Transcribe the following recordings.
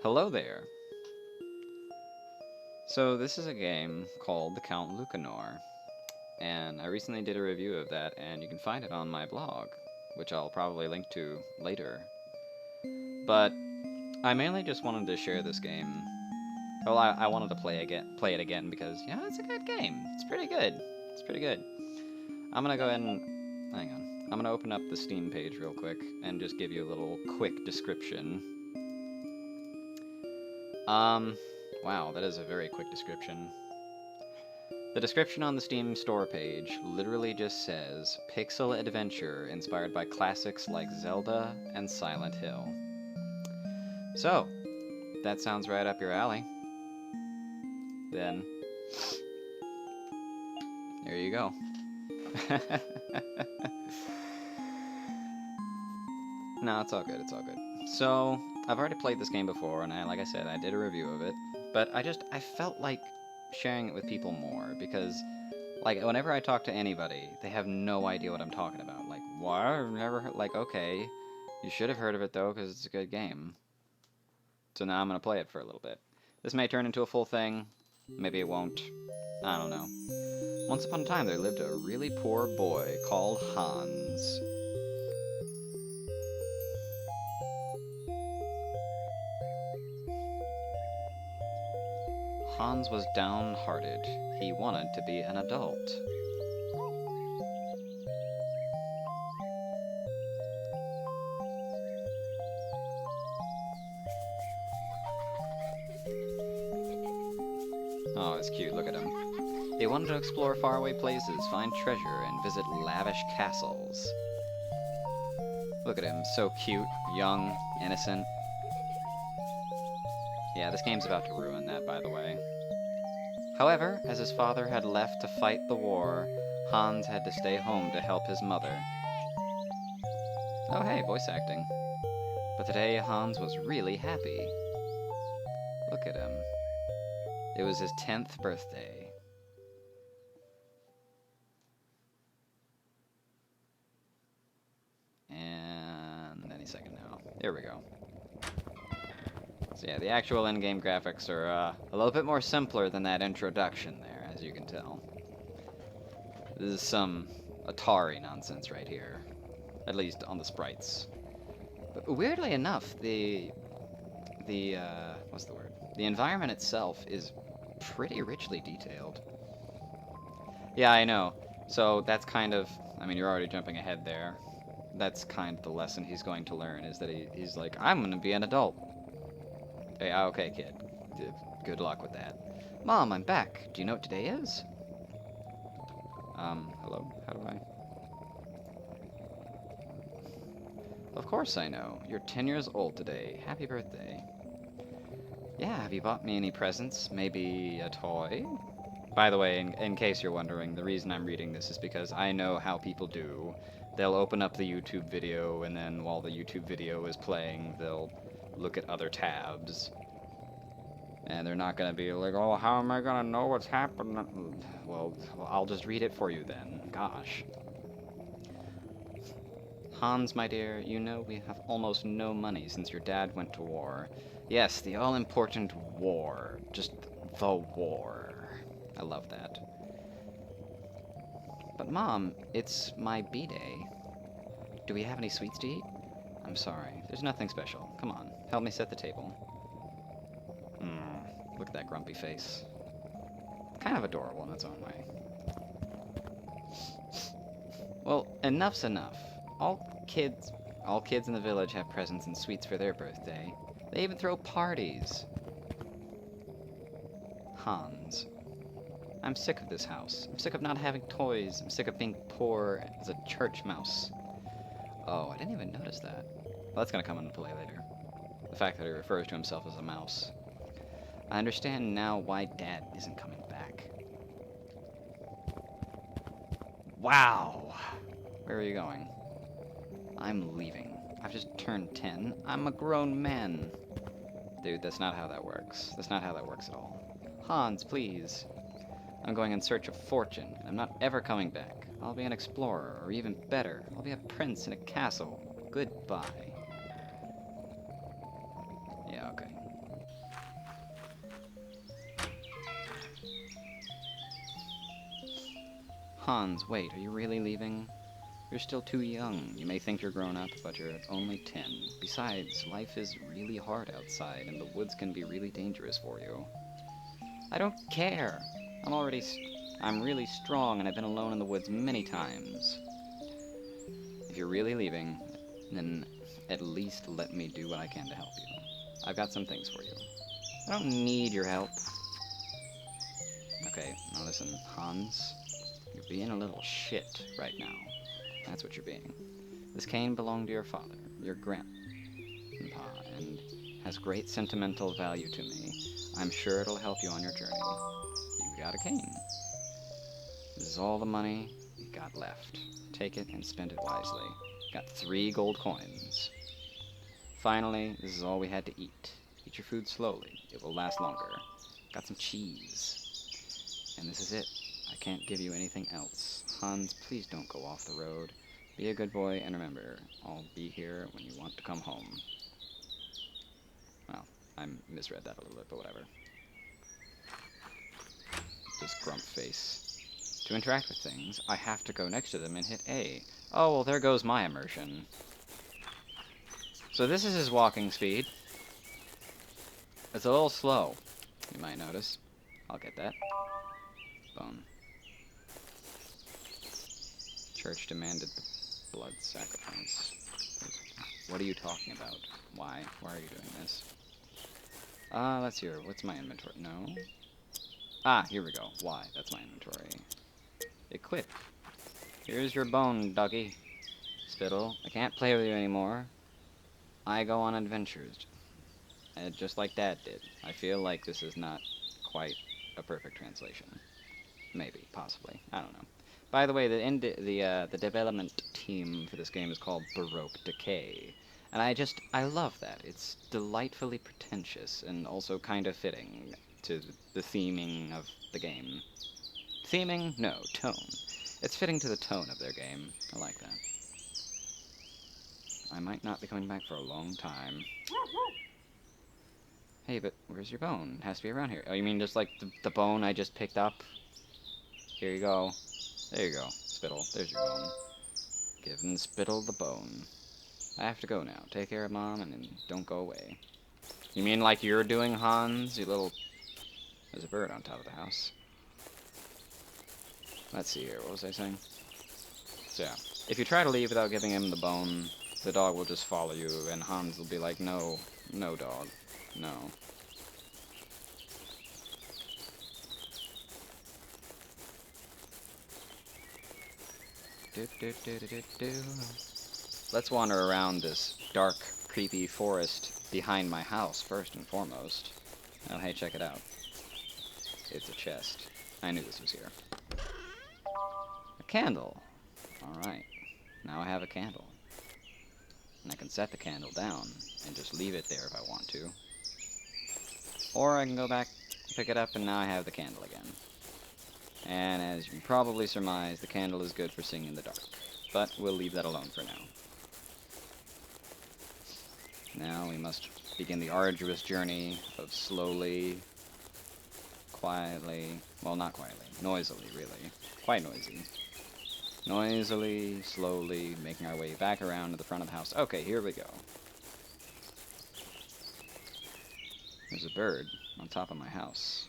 Hello there. So this is a game called The Count Lucanor, and I recently did a review of that, and you can find it on my blog, which I'll probably link to later. But I mainly just wanted to share this game. Well, I wanted to play it again because it's a good game. It's pretty good. It's pretty good. I'm gonna go ahead and hang on. I'm gonna open up the Steam page real quick and just give you a little quick description. Wow, that is a very quick description. The description on the Steam store page literally just says, pixel adventure inspired by classics like Zelda and Silent Hill. So, that sounds right up your alley. Then, there you go. No, it's all good, it's all good. So, I've already played this game before, and like I said, I did a review of it, but I felt like sharing it with people more, because, like, whenever I talk to anybody, they have no idea what I'm talking about. Like, what? I've never heard, like, okay, you should have heard of it, though, because it's a good game. So now I'm going to play it for a little bit. This may turn into a full thing, maybe it won't, I don't know. Once upon a time, there lived a really poor boy called Hans. Hans was downhearted. He wanted to be an adult. Oh, it's cute, look at him. He wanted to explore faraway places, find treasure, and visit lavish castles. Look at him, so cute, young, innocent. Yeah, this game's about to ruin that, by the way. However, as his father had left to fight the war, Hans had to stay home to help his mother. Oh hey, voice acting. But today Hans was really happy. Look at him. It was his 10th birthday. And any second now. There we go. So yeah, the actual in-game graphics are a little bit more simpler than that introduction there, as you can tell. This is some Atari nonsense right here. At least on the sprites. But weirdly enough, what's the word? The environment itself is pretty richly detailed. Yeah, I know. So that's kind of, I mean, you're already jumping ahead there. That's kind of the lesson he's going to learn, is that he's like, I'm going to be an adult. Hey, okay, kid. Good luck with that. Mom, I'm back. Do you know what today is? Hello? How do I? Of course I know. You're 10 years old today. Happy birthday. Yeah, have you bought me any presents? Maybe a toy? By the way, in case you're wondering, the reason I'm reading this is because I know how people do. They'll open up the YouTube video, and then while the YouTube video is playing, they'll look at other tabs. And they're not going to be like, oh, how am I going to know what's happening? Well, I'll just read it for you then. Gosh. Hans, my dear, you know we have almost no money since your dad went to war. Yes, the all-important war. Just the war. I love that. But Mom, it's my B-day. Do we have any sweets to eat? I'm sorry, there's nothing special. Come on, help me set the table. Look at that grumpy face. Kind of adorable in its own way. Well, enough's enough. All kids in the village have presents and sweets for their birthday. They even throw parties. Hans. I'm sick of this house. I'm sick of not having toys. I'm sick of being poor as a church mouse. Oh, I didn't even notice that. Well, that's gonna come into play later. The fact that he refers to himself as a mouse. I understand now why Dad isn't coming back. Wow! Where are you going? I'm leaving. I've just turned 10. I'm a grown man. Dude, that's not how that works. That's not how that works at all. Hans, please. I'm going in search of fortune, and I'm not ever coming back. I'll be an explorer, or even better, I'll be a prince in a castle. Goodbye. Yeah, okay. Hans, wait, are you really leaving? You're still too young. You may think you're grown up, but you're only 10. Besides, life is really hard outside, and the woods can be really dangerous for you. I don't care. I'm really strong, and I've been alone in the woods many times. If you're really leaving, then at least let me do what I can to help you. I've got some things for you. I don't need your help. Okay, now listen, Hans. You're being a little shit right now. That's what you're being. This cane belonged to your father, your grandpa, and has great sentimental value to me. I'm sure it'll help you on your journey. You got a cane. This is all the money you got left. Take it and spend it wisely. Got 3 gold coins. Finally, this is all we had to eat. Eat your food slowly. It will last longer. Got some cheese. And this is it. I can't give you anything else. Hans, please don't go off the road. Be a good boy, and remember, I'll be here when you want to come home. Well, I misread that a little bit, but whatever. This grump face. To interact with things, I have to go next to them and hit A. Oh, well, there goes my immersion. So this is his walking speed. It's a little slow, you might notice. I'll get that. Bone. Church demanded the blood sacrifice. What are you talking about? Why? Why are you doing this? Let's hear. What's my inventory? No? Ah, here we go. Why? That's my inventory. Equip. Here's your bone, doggy. Spittle, I can't play with you anymore. I go on adventures. Just like Dad did. I feel like this is not quite a perfect translation. Maybe, possibly. I don't know. By the way, the development team for this game is called Baroque Decay. And I love that. It's delightfully pretentious and also kind of fitting to the theming of the game. Theming? No, tone. It's fitting to the tone of their game. I like that. I might not be coming back for a long time. Hey, but where's your bone? It has to be around here. Oh, you mean just like the bone I just picked up? Here you go. There you go. Spittle. There's your bone. Giving Spittle the bone. I have to go now. Take care of Mom and don't go away. You mean like you're doing, Hans? You little... There's a bird on top of the house. Let's see here. What was I saying? So, yeah. If you try to leave without giving him the bone, the dog will just follow you, and Hans will be like, no, no, dog. No. Let's wander around this dark, creepy forest behind my house, first and foremost. Oh, hey, check it out. It's a chest. I knew this was here. A candle. Alright. Now I have a candle. And I can set the candle down and just leave it there if I want to. Or I can go back, pick it up, and now I have the candle again. And as you can probably surmise, the candle is good for seeing in the dark. But we'll leave that alone for now. Now we must begin the arduous journey of slowly, quietly, well, not quietly, noisily, really. Quite noisy. Noisily, slowly, making our way back around to the front of the house. Okay, here we go. There's a bird on top of my house.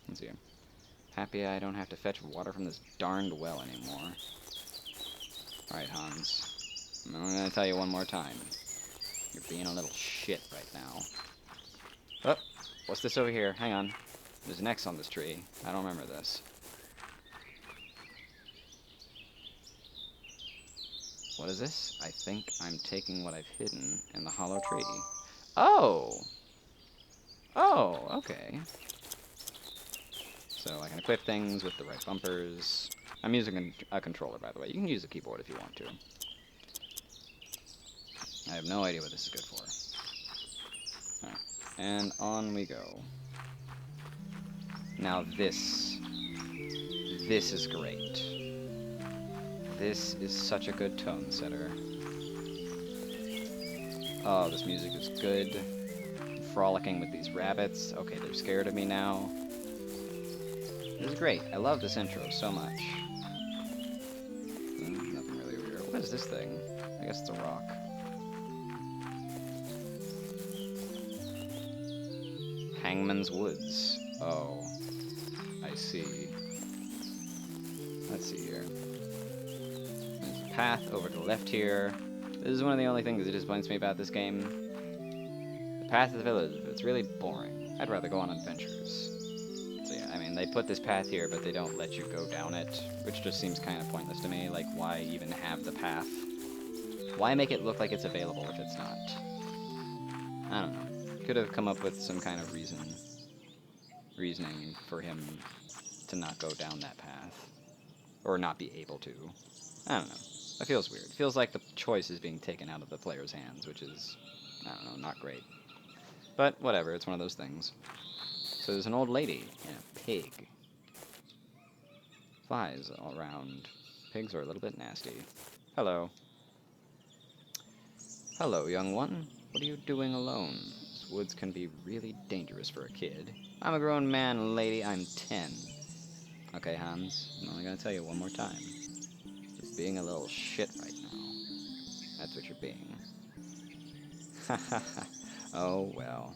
Let's see. Happy I don't have to fetch water from this darned well anymore. Alright, Hans. I'm gonna tell you one more time. You're being a little shit right now. Oh, what's this over here? Hang on. There's an X on this tree. I don't remember this. What is this? I think I'm taking what I've hidden in the hollow tree. Oh! Oh, okay. So I can equip things with the right bumpers. I'm using a controller, by the way. You can use a keyboard if you want to. I have no idea what this is good for. Alright. And on we go. Now this is great. This is such a good tone setter. Oh, this music is good. I'm frolicking with these rabbits. Okay, they're scared of me now. This is great. I love this intro so much. Nothing really over here. What is this thing? I guess it's a rock. Hangman's Woods. Oh, I see. Let's see here. There's a path over to the left here. This is one of the only things that disappoints me about this game. The path to the village, it's really boring. I'd rather go on adventures. So yeah, I mean, they put this path here, but they don't let you go down it, which just seems kind of pointless to me. Like, why even have the path? Why make it look like it's available if it's not? I don't know. Could have come up with some kind of reasoning for him to not go down that path. Or not be able to. I don't know. That feels weird. It feels like the choice is being taken out of the player's hands, which is, I don't know, not great. But whatever, it's one of those things. So there's an old lady and a pig. Flies all around. Pigs are a little bit nasty. Hello. Hello, young one. What are you doing alone? These woods can be really dangerous for a kid. I'm a grown man, lady. I'm 10. Okay, Hans. I'm only gonna tell you one more time. You're being a little shit right now. That's what you're being. Ha ha ha. Oh, well.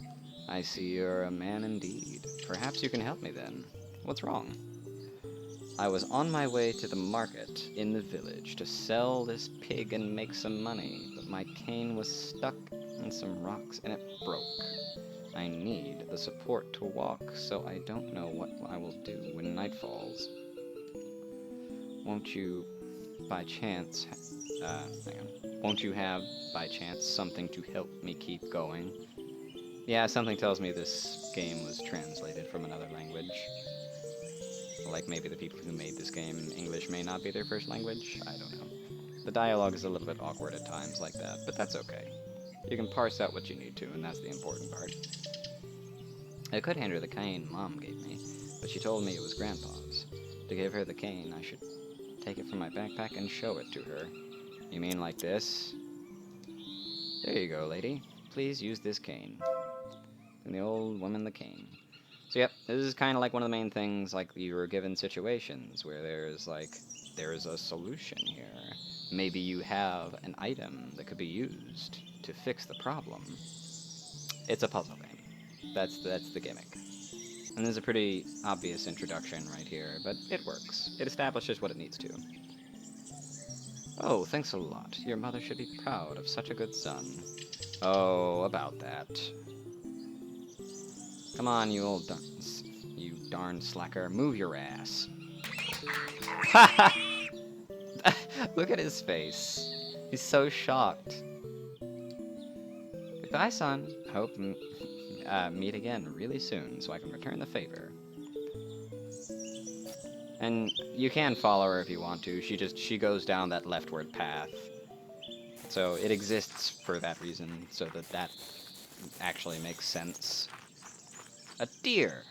I see you're a man indeed. Perhaps you can help me then. What's wrong? I was on my way to the market in the village to sell this pig and make some money, but my cane was stuck in some rocks and it broke. I need the support to walk, so I don't know what I will do when night falls. Won't you, by chance, hang on. Won't you have, by chance, something to help me keep going? Yeah, something tells me this game was translated from another language. Like maybe the people who made this game, English may not be their first language. I don't know. The dialogue is a little bit awkward at times like that, but that's okay. You can parse out what you need to, and that's the important part. I could hand her the cane Mom gave me, but she told me it was Grandpa's. To give her the cane, I should take it from my backpack and show it to her. You mean like this? There you go, lady. Please use this cane. And the old woman the cane. So yep, this is kind of like one of the main things, like you were given situations where there's a solution here. Maybe you have an item that could be used to fix the problem. It's a puzzle game. That's the gimmick. And there's a pretty obvious introduction right here, but it works. It establishes what it needs to. Oh, thanks a lot. Your mother should be proud of such a good son. Oh, about that. Come on, you darn slacker. Move your ass. Ha! Look at his face. He's so shocked. Goodbye, son. Hope meet again really soon so I can return the favor. And you can follow her if you want to. She goes down that leftward path. So it exists for that reason, so that actually makes sense. A deer!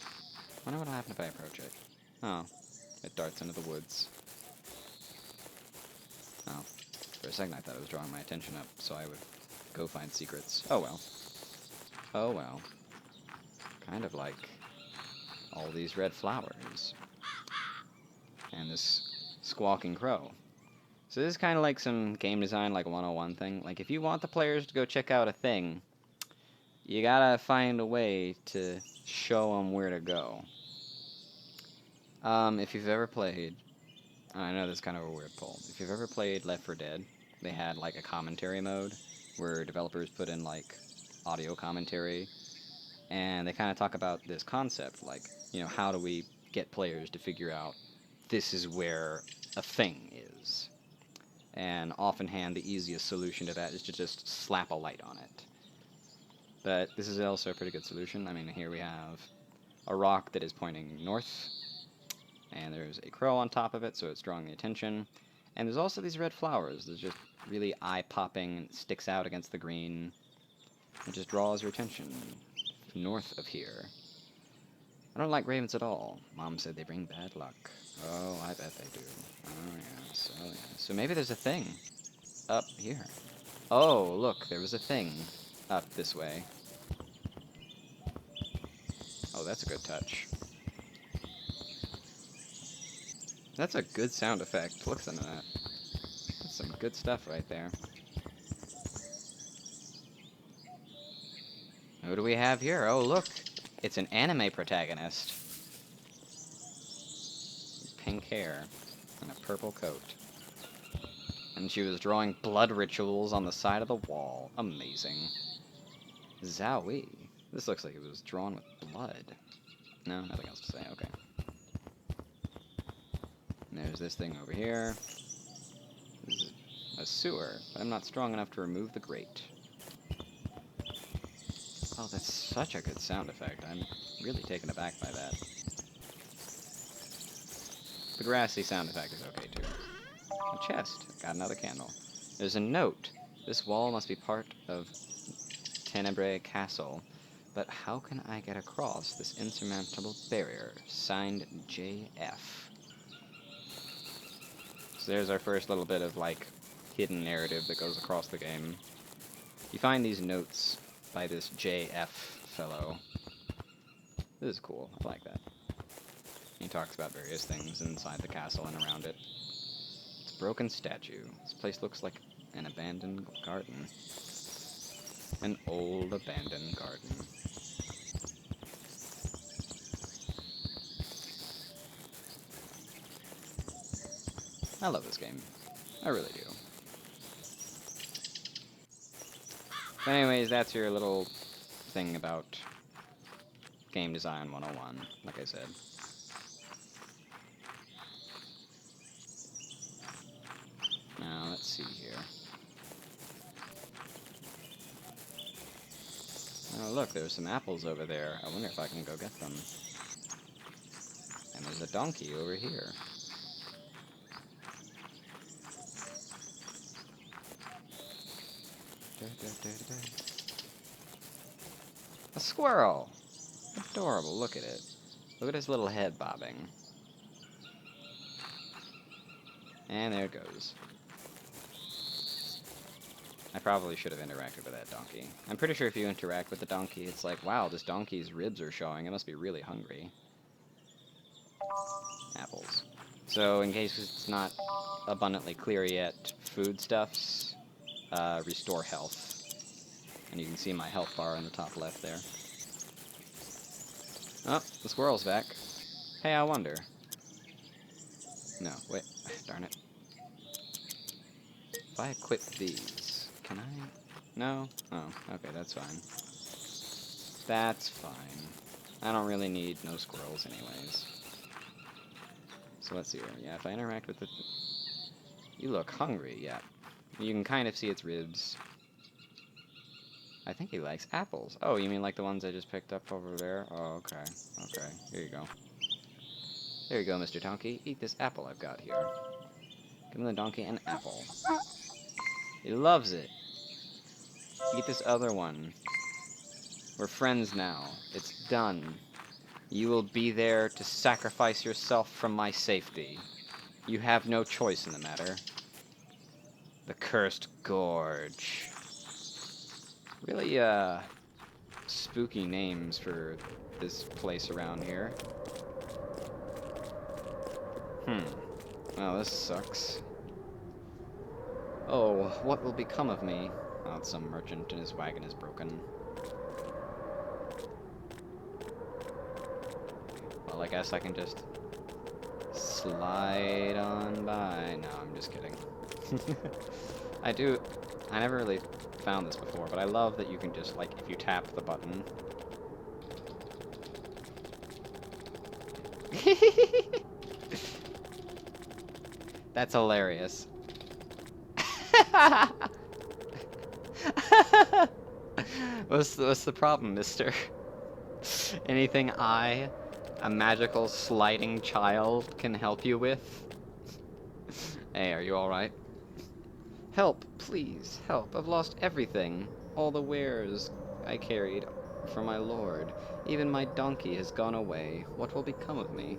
I wonder what'll happen if I approach it. Oh, it darts into the woods. Oh, for a second I thought it was drawing my attention up, so I would go find secrets. Oh well. Oh well. Kind of like all these red flowers. And this squawking crow. So this is kind of like some game design, like 101 thing. Like, if you want the players to go check out a thing, you gotta find a way to show them where to go. If you've ever played... I know this is kind of a weird poll. If you've ever played Left 4 Dead, they had, like, a commentary mode where developers put in, like, audio commentary. And they kind of talk about this concept, like, you know, how do we get players to figure out this is where a thing is. And offhand, the easiest solution to that is to just slap a light on it. But this is also a pretty good solution. I mean, here we have a rock that is pointing north, and there's a crow on top of it, so it's drawing the attention. And there's also these red flowers. There's just really eye-popping, and sticks out against the green. It just draws your attention north of here. I don't like ravens at all. Mom said they bring bad luck. Oh, I bet they do. Oh, yes. Oh, yes. So maybe there's a thing up here. Oh, look, there was a thing up this way. Oh, that's a good touch. That's a good sound effect. Listen to that. That's some good stuff right there. Who do we have here? Oh, look. It's an anime protagonist. Pink hair and a purple coat. And she was drawing blood rituals on the side of the wall. Amazing. Zowie. This looks like it was drawn with blood. No, nothing else to say. Okay. And there's this thing over here. This is a sewer, but I'm not strong enough to remove the grate. Oh, that's such a good sound effect. I'm really taken aback by that. The grassy sound effect is okay, too. A chest. Got another candle. There's a note. This wall must be part of Tenebrae Castle. But how can I get across this insurmountable barrier? Signed JF. So there's our first little bit of, like, hidden narrative that goes across the game. You find these notes by this JF fellow. This is cool. I like that. He talks about various things inside the castle and around it. It's a broken statue. This place looks like an abandoned garden. An old abandoned garden. I love this game. I really do. But anyways, that's your little thing about Game Design 101, like I said. Now, let's see here. Oh, look, there's some apples over there. I wonder if I can go get them. And there's a donkey over here. A squirrel! Adorable, look at it. Look at his little head bobbing. And there it goes. I probably should have interacted with that donkey. I'm pretty sure if you interact with the donkey, it's like, wow, this donkey's ribs are showing. It must be really hungry. Apples. So, in case it's not abundantly clear yet, foodstuffs restore health. And you can see my health bar in the top left there. Oh, the squirrel's back. Hey, I wonder. No, wait. Darn it. If I equip these, can I? No? Oh, okay, that's fine. That's fine. I don't really need no squirrels anyways. So let's see here. Yeah, if I interact with the... You look hungry, yeah. You can kind of see its ribs. I think he likes apples. Oh, you mean like the ones I just picked up over there? Oh, okay. Okay, here you go. There you go, Mr. Donkey. Eat this apple I've got here. Give the donkey an apple. He loves it. Eat this other one. We're friends now. It's done. You will be there to sacrifice yourself for my safety. You have no choice in the matter. The Cursed Gorge. Really, spooky names for this place around here. Oh, this sucks. Oh, what will become of me? Oh, it's some merchant and his wagon is broken. Well, I guess I can just slide on by. No, I'm just kidding. I never really found this before, but I love that you can just, like, if you tap the button. That's hilarious. What's the problem, mister? Anything a magical sliding child, can help you with? Hey, are you alright? Help, please, help. I've lost everything. All the wares I carried for my lord. Even my donkey has gone away. What will become of me?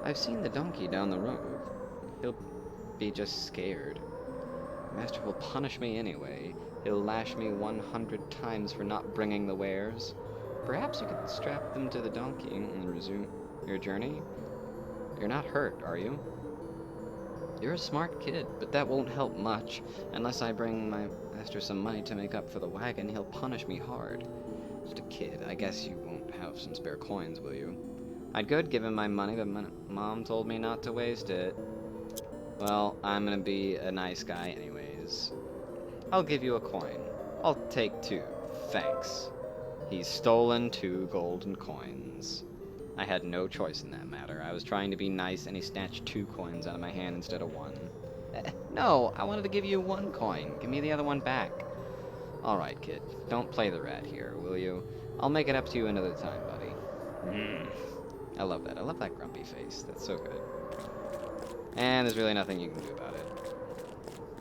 I've seen the donkey down the road. He'll be just scared. Master will punish me anyway. He'll lash me 100 times for not bringing the wares. Perhaps you could strap them to the donkey and resume your journey? You're not hurt, are you? You're a smart kid, but that won't help much. Unless I bring my master some money to make up for the wagon, he'll punish me hard. Just a kid. I guess you won't have some spare coins, will you? I'd could give him my money, but Mom told me not to waste it. Well, I'm gonna be a nice guy anyways. I'll give you a coin. I'll take 2. Thanks. He's stolen 2 golden coins. I had no choice in that matter. I was trying to be nice, and he snatched 2 coins out of my hand instead of 1. No, I wanted to give you 1 coin. Give me the other one back. Alright, kid. Don't play the rat here, will you? I'll make it up to you another time, buddy. I love that. I love that grumpy face. That's so good. And there's really nothing you can do about it.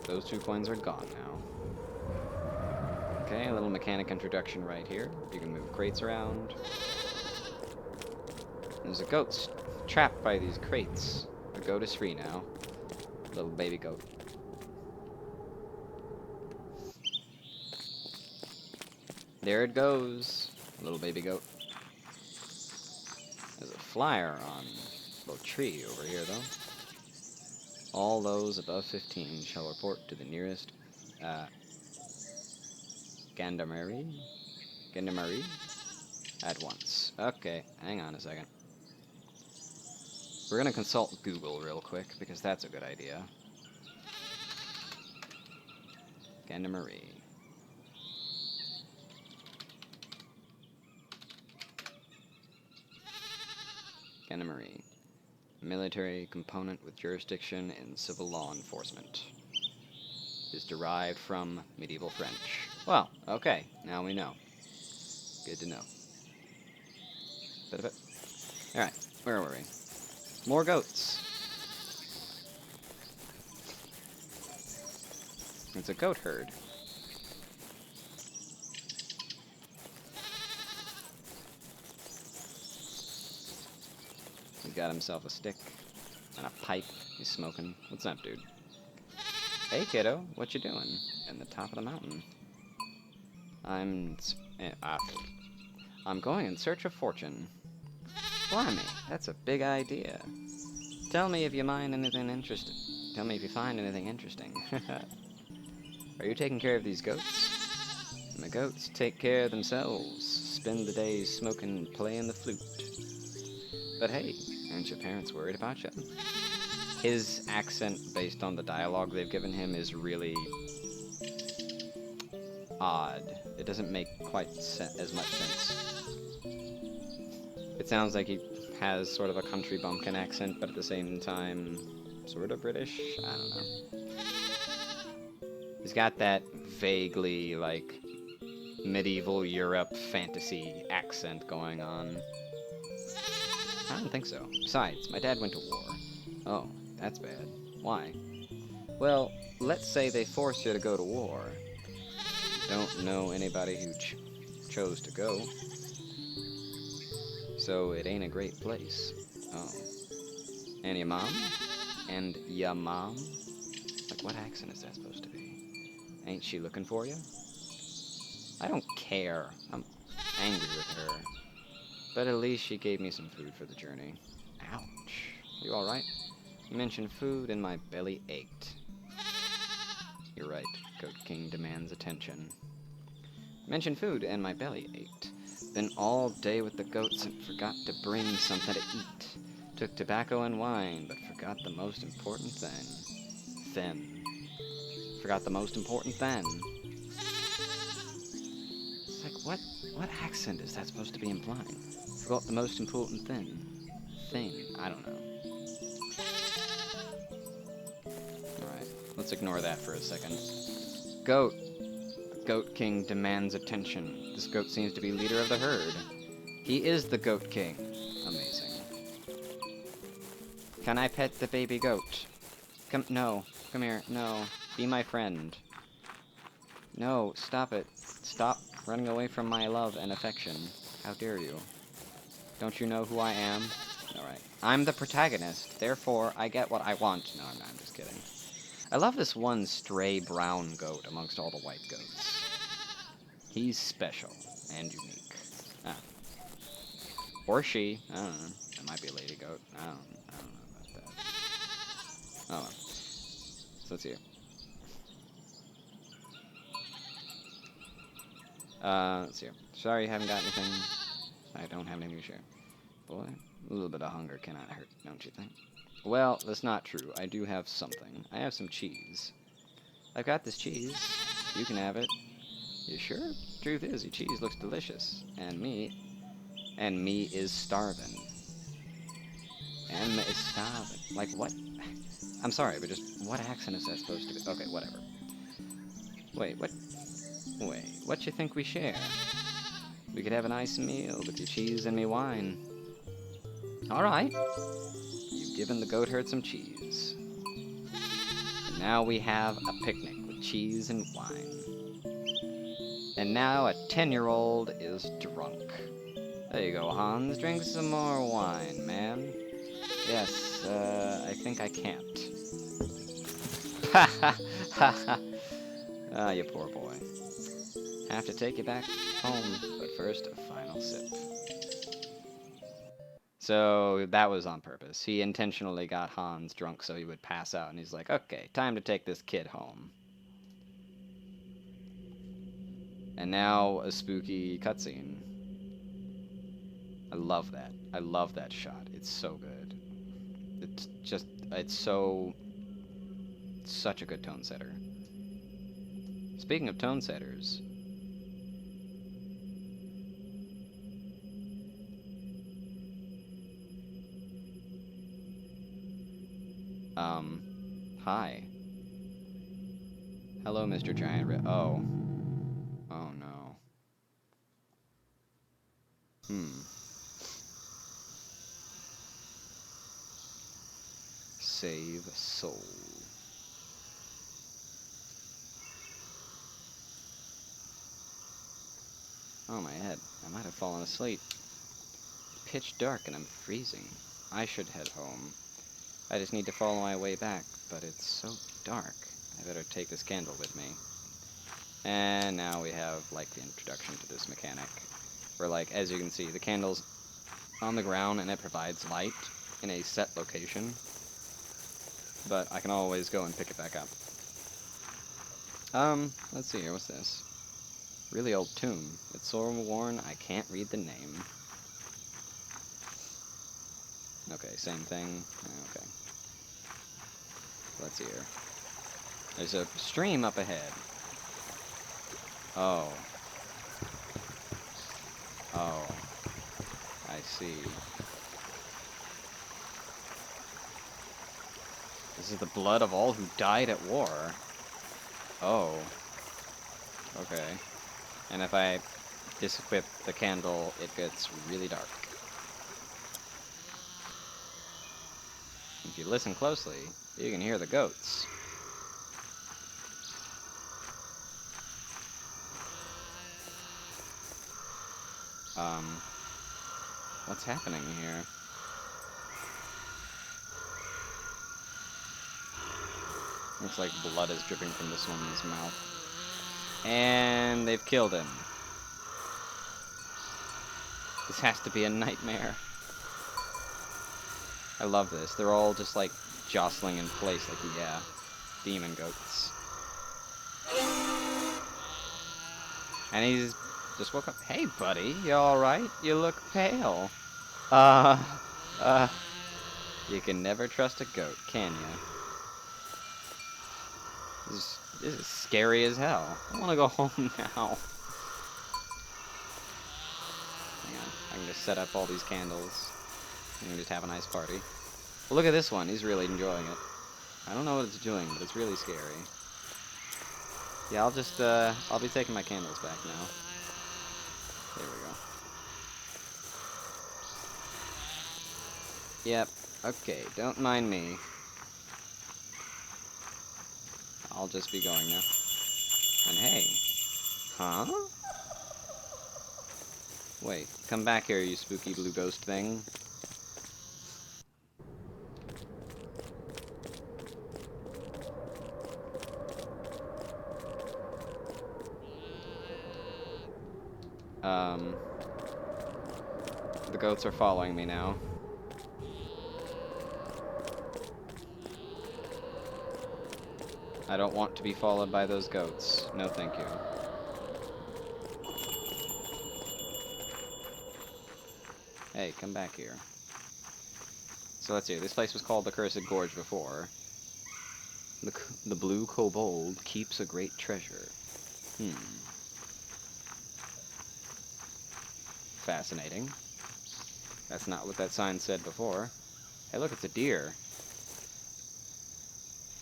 Those 2 coins are gone now. Okay, a little mechanic introduction right here. You can move crates around. There's a goat trapped by these crates. The goat is free now. Little baby goat. There it goes. Little baby goat. There's a flyer on a little tree over here, though. All those above 15 shall report to the nearest gendarmerie at once. Okay, hang on a second. We're gonna consult Google real quick, because that's a good idea. Gendarmerie. Gendarmerie. Military component with jurisdiction in civil law enforcement. Is derived from medieval French. Well, okay, now we know. Good to know. Alright, where were we? More goats. It's a goat herd. He got himself a stick and a pipe. He's smoking. What's up, dude? Hey, kiddo. What you doing? In the top of the mountain. I'm going in search of fortune. Blimey, that's a big idea. Tell me if you find anything interesting. Tell me if you find anything interesting. Are you taking care of these goats? The goats take care of themselves. Spend the days smoking and playing the flute. But hey, aren't your parents worried about you? His accent, based on the dialogue they've given him, is really odd. It doesn't make quite as much sense. It sounds like he has sort of a country bumpkin accent, but at the same time, sort of British? I don't know. He's got that vaguely, like, medieval Europe fantasy accent going on. I don't think so. Besides, my dad went to war. Oh, that's bad. Why? Well, let's say they force you to go to war. Don't know anybody who chose to go. So it ain't a great place. Oh. And your mom? And ya mom? Like, what accent is that supposed to be? Ain't she looking for you? I don't care. I'm angry with her. But at least she gave me some food for the journey. Ouch. You alright? You mentioned food and my belly ached. You're right. Goat King demands attention. Mentioned food and my belly ached. Been all day with the goats and forgot to bring something to eat. Took tobacco and wine, but forgot the most important thing. Forgot the most important thing. It's like, what accent is that supposed to be implying? Forgot the most important thing. I don't know. Alright, let's ignore that for a second. Goat. The Goat King demands attention. This goat seems to be leader of the herd. He is the Goat King. Amazing. Can I pet the baby goat? No. Come here. No. Be my friend. No, stop it. Stop running away from my love and affection. How dare you? Don't you know who I am? Alright. I'm the protagonist, therefore I get what I want. No, I'm just kidding. I love this one stray brown goat amongst all the white goats. He's special and unique. Ah. Or she. I don't know. It might be a lady goat. I don't know. Oh, well. So let's see here. Let's see here. Sorry you haven't got anything. I don't have anything to share. Boy, a little bit of hunger cannot hurt, don't you think? Well, that's not true. I do have something. I have some cheese. I've got this cheese. You can have it. You sure? Truth is, your cheese looks delicious. And me is starving. Is starving. Like, what? I'm sorry, but just what accent is that supposed to be? Okay, whatever. Wait, what? Wait, what you think we share? We could have a nice meal with your cheese and me wine. Alright. You've given the goat herd some cheese. And now we have a picnic with cheese and wine. And now a 10-year-old is drunk. There you go, Hans. Drink some more wine, man. Yes, I think I can't. Ha ha ha ha. Ah, you poor boy. Have to take you back home, but first, a final sip. So, that was on purpose. He intentionally got Hans drunk so he would pass out, and he's like, okay, time to take this kid home. And now, a spooky cutscene. I love that. I love that shot. It's so good. It's just, it's such a good tone setter. Speaking of tone setters, hi. Hello, Mr. Giant oh. Oh, no. Save soul. Oh, my head. I might have fallen asleep. Pitch dark and I'm freezing. I should head home. I just need to follow my way back, but it's so dark. I better take this candle with me. And now we have, like, the introduction to this mechanic. Where, like, as you can see, the candle's on the ground and it provides light in a set location. But I can always go and pick it back up. Let's see here, what's this? Really old tomb. It's so worn, I can't read the name. Okay, same thing. Okay. Let's see here. There's a stream up ahead. Oh. Oh. I see. This is the blood of all who died at war. Oh. Okay. And if I disequip the candle, it gets really dark. If you listen closely, you can hear the goats. What's happening here? Looks like blood is dripping from this one's mouth. And they've killed him. This has to be a nightmare. I love this. They're all just like jostling in place like, yeah, demon goats. And he's just woke up. Hey, buddy, you alright? You look pale. You can never trust a goat, can you? This is scary as hell. I want to go home now. Hang on, I can just set up all these candles. And we just have a nice party. Well, look at this one. He's really enjoying it. I don't know what it's doing, but it's really scary. Yeah, I'll be taking my candles back now. There we go. Yep. Okay, don't mind me. I'll just be going now. And hey. Huh? Wait, come back here, you spooky blue ghost thing. The goats are following me now. I don't want to be followed by those goats. No, thank you. Hey, come back here. So let's see. This place was called the Cursed Gorge before. The blue kobold keeps a great treasure. Fascinating. That's not what that sign said before. Hey, look, it's a deer.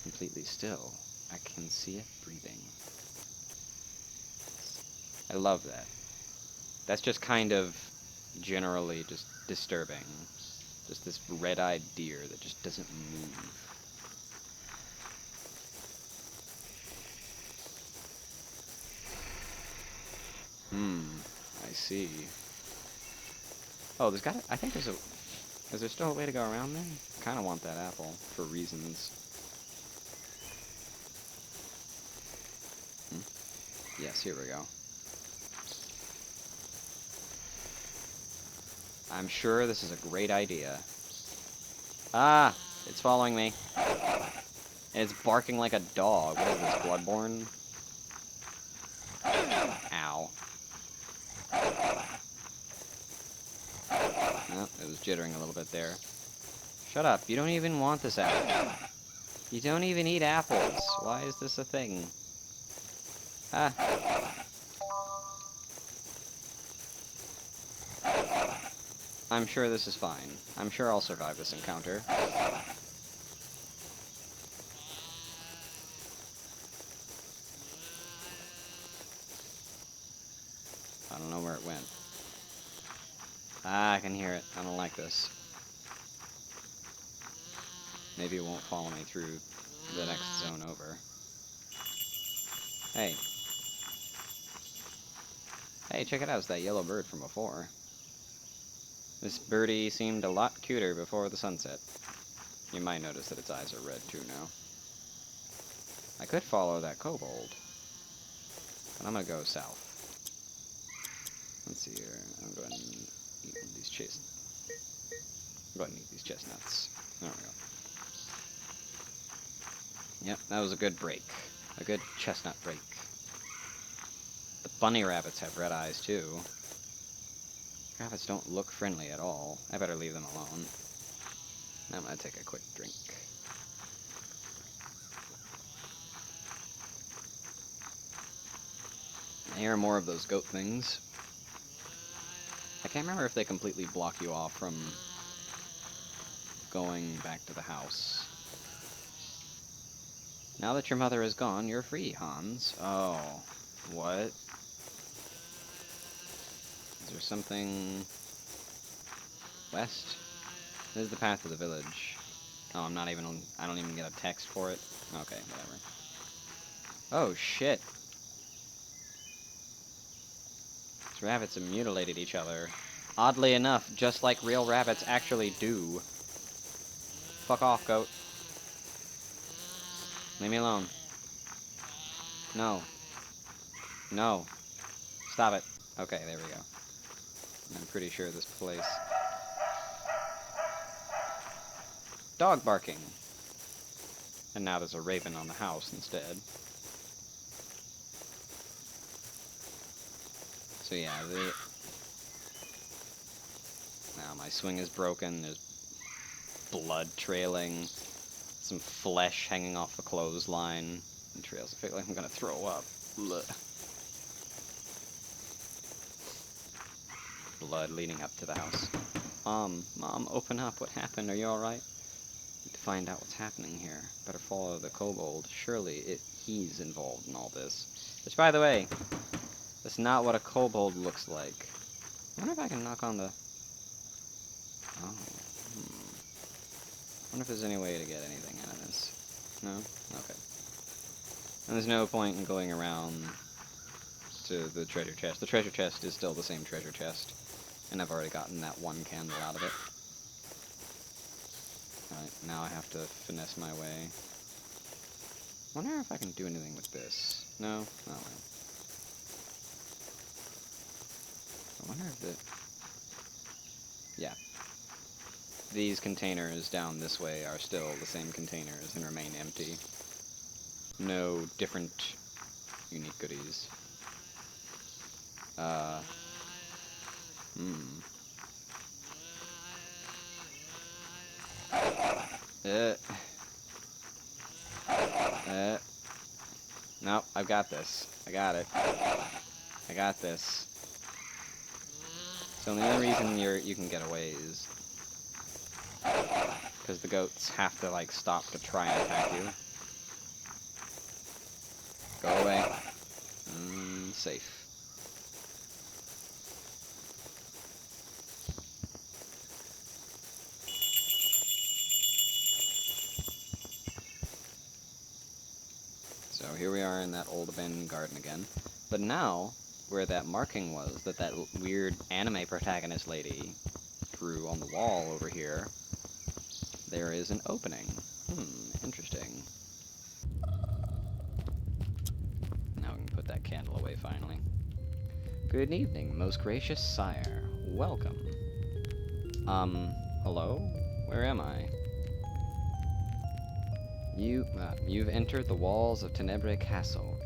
Completely still. I can see it breathing. I love that. That's just kind of generally just disturbing. Just this red-eyed deer that just doesn't move. I see. Oh, there's gotta... I think there's a... Is there still a way to go around there? I kinda want that apple, for reasons. Yes, here we go. I'm sure this is a great idea. Ah! It's following me. It's barking like a dog. What is this, Bloodborne? Ow. Oh, it was jittering a little bit there. Shut up. You don't even want this apple. You don't even eat apples. Why is this a thing? Ah. I'm sure this is fine. I'm sure I'll survive this encounter. I don't know where it went. Ah, I can hear it. I don't like this. Maybe it won't follow me through the next zone over. Hey. Hey, check it out. It's that yellow bird from before. This birdie seemed a lot cuter before the sunset. You might notice that its eyes are red too now. I could follow that kobold, but I'm gonna go south. Let's see here. I'm going to eat these I'm going to eat these chestnuts. There we go. Yep, that was a good break. A good chestnut break. The bunny rabbits have red eyes too. Rabbits don't look friendly at all. I better leave them alone. I'm gonna take a quick drink. I hear more of those goat things. I can't remember if they completely block you off from going back to the house. Now that your mother is gone, you're free, Hans. Oh, what? Is there something west? This is the path to the village. Oh, I don't even get a text for it. Okay, whatever. Oh, shit. These rabbits have mutilated each other. Oddly enough, just like real rabbits actually do. Fuck off, goat. Leave me alone. No. No. Stop it. Okay, there we go. I'm pretty sure this place... Dog barking! And now there's a raven on the house instead. So yeah, now my swing is broken, there's blood trailing, some flesh hanging off the clothesline, and trails. I feel like I'm gonna throw up. Blech. Blood leading up to the house. Mom, open up. What happened? Are you alright? Need to find out what's happening here. Better follow the kobold. Surely he's involved in all this. Which, by the way, that's not what a kobold looks like. I wonder if I can knock on the... Oh. I wonder if there's any way to get anything out of this. No? Okay. And there's no point in going around to the treasure chest. The treasure chest is still the same treasure chest. And I've already gotten that one candle out of it. Alright, now I have to finesse my way. Wonder if I can do anything with this. No? Oh well. I wonder if yeah. These containers down this way are still the same containers and remain empty. no different unique goodies. Hmm. Uh, no, I've got this. I got it. I got this. So the only reason you can get away is because the goats have to like stop to try and attack you. Go away. Safe. So here we are in that old abandoned garden again. But now, where that marking was that weird anime protagonist lady drew on the wall over here, there is an opening. Interesting. Now we can put that candle away finally. Good evening, most gracious sire. Welcome. Hello? Where am I? You've entered the walls of Tenebrae Castle,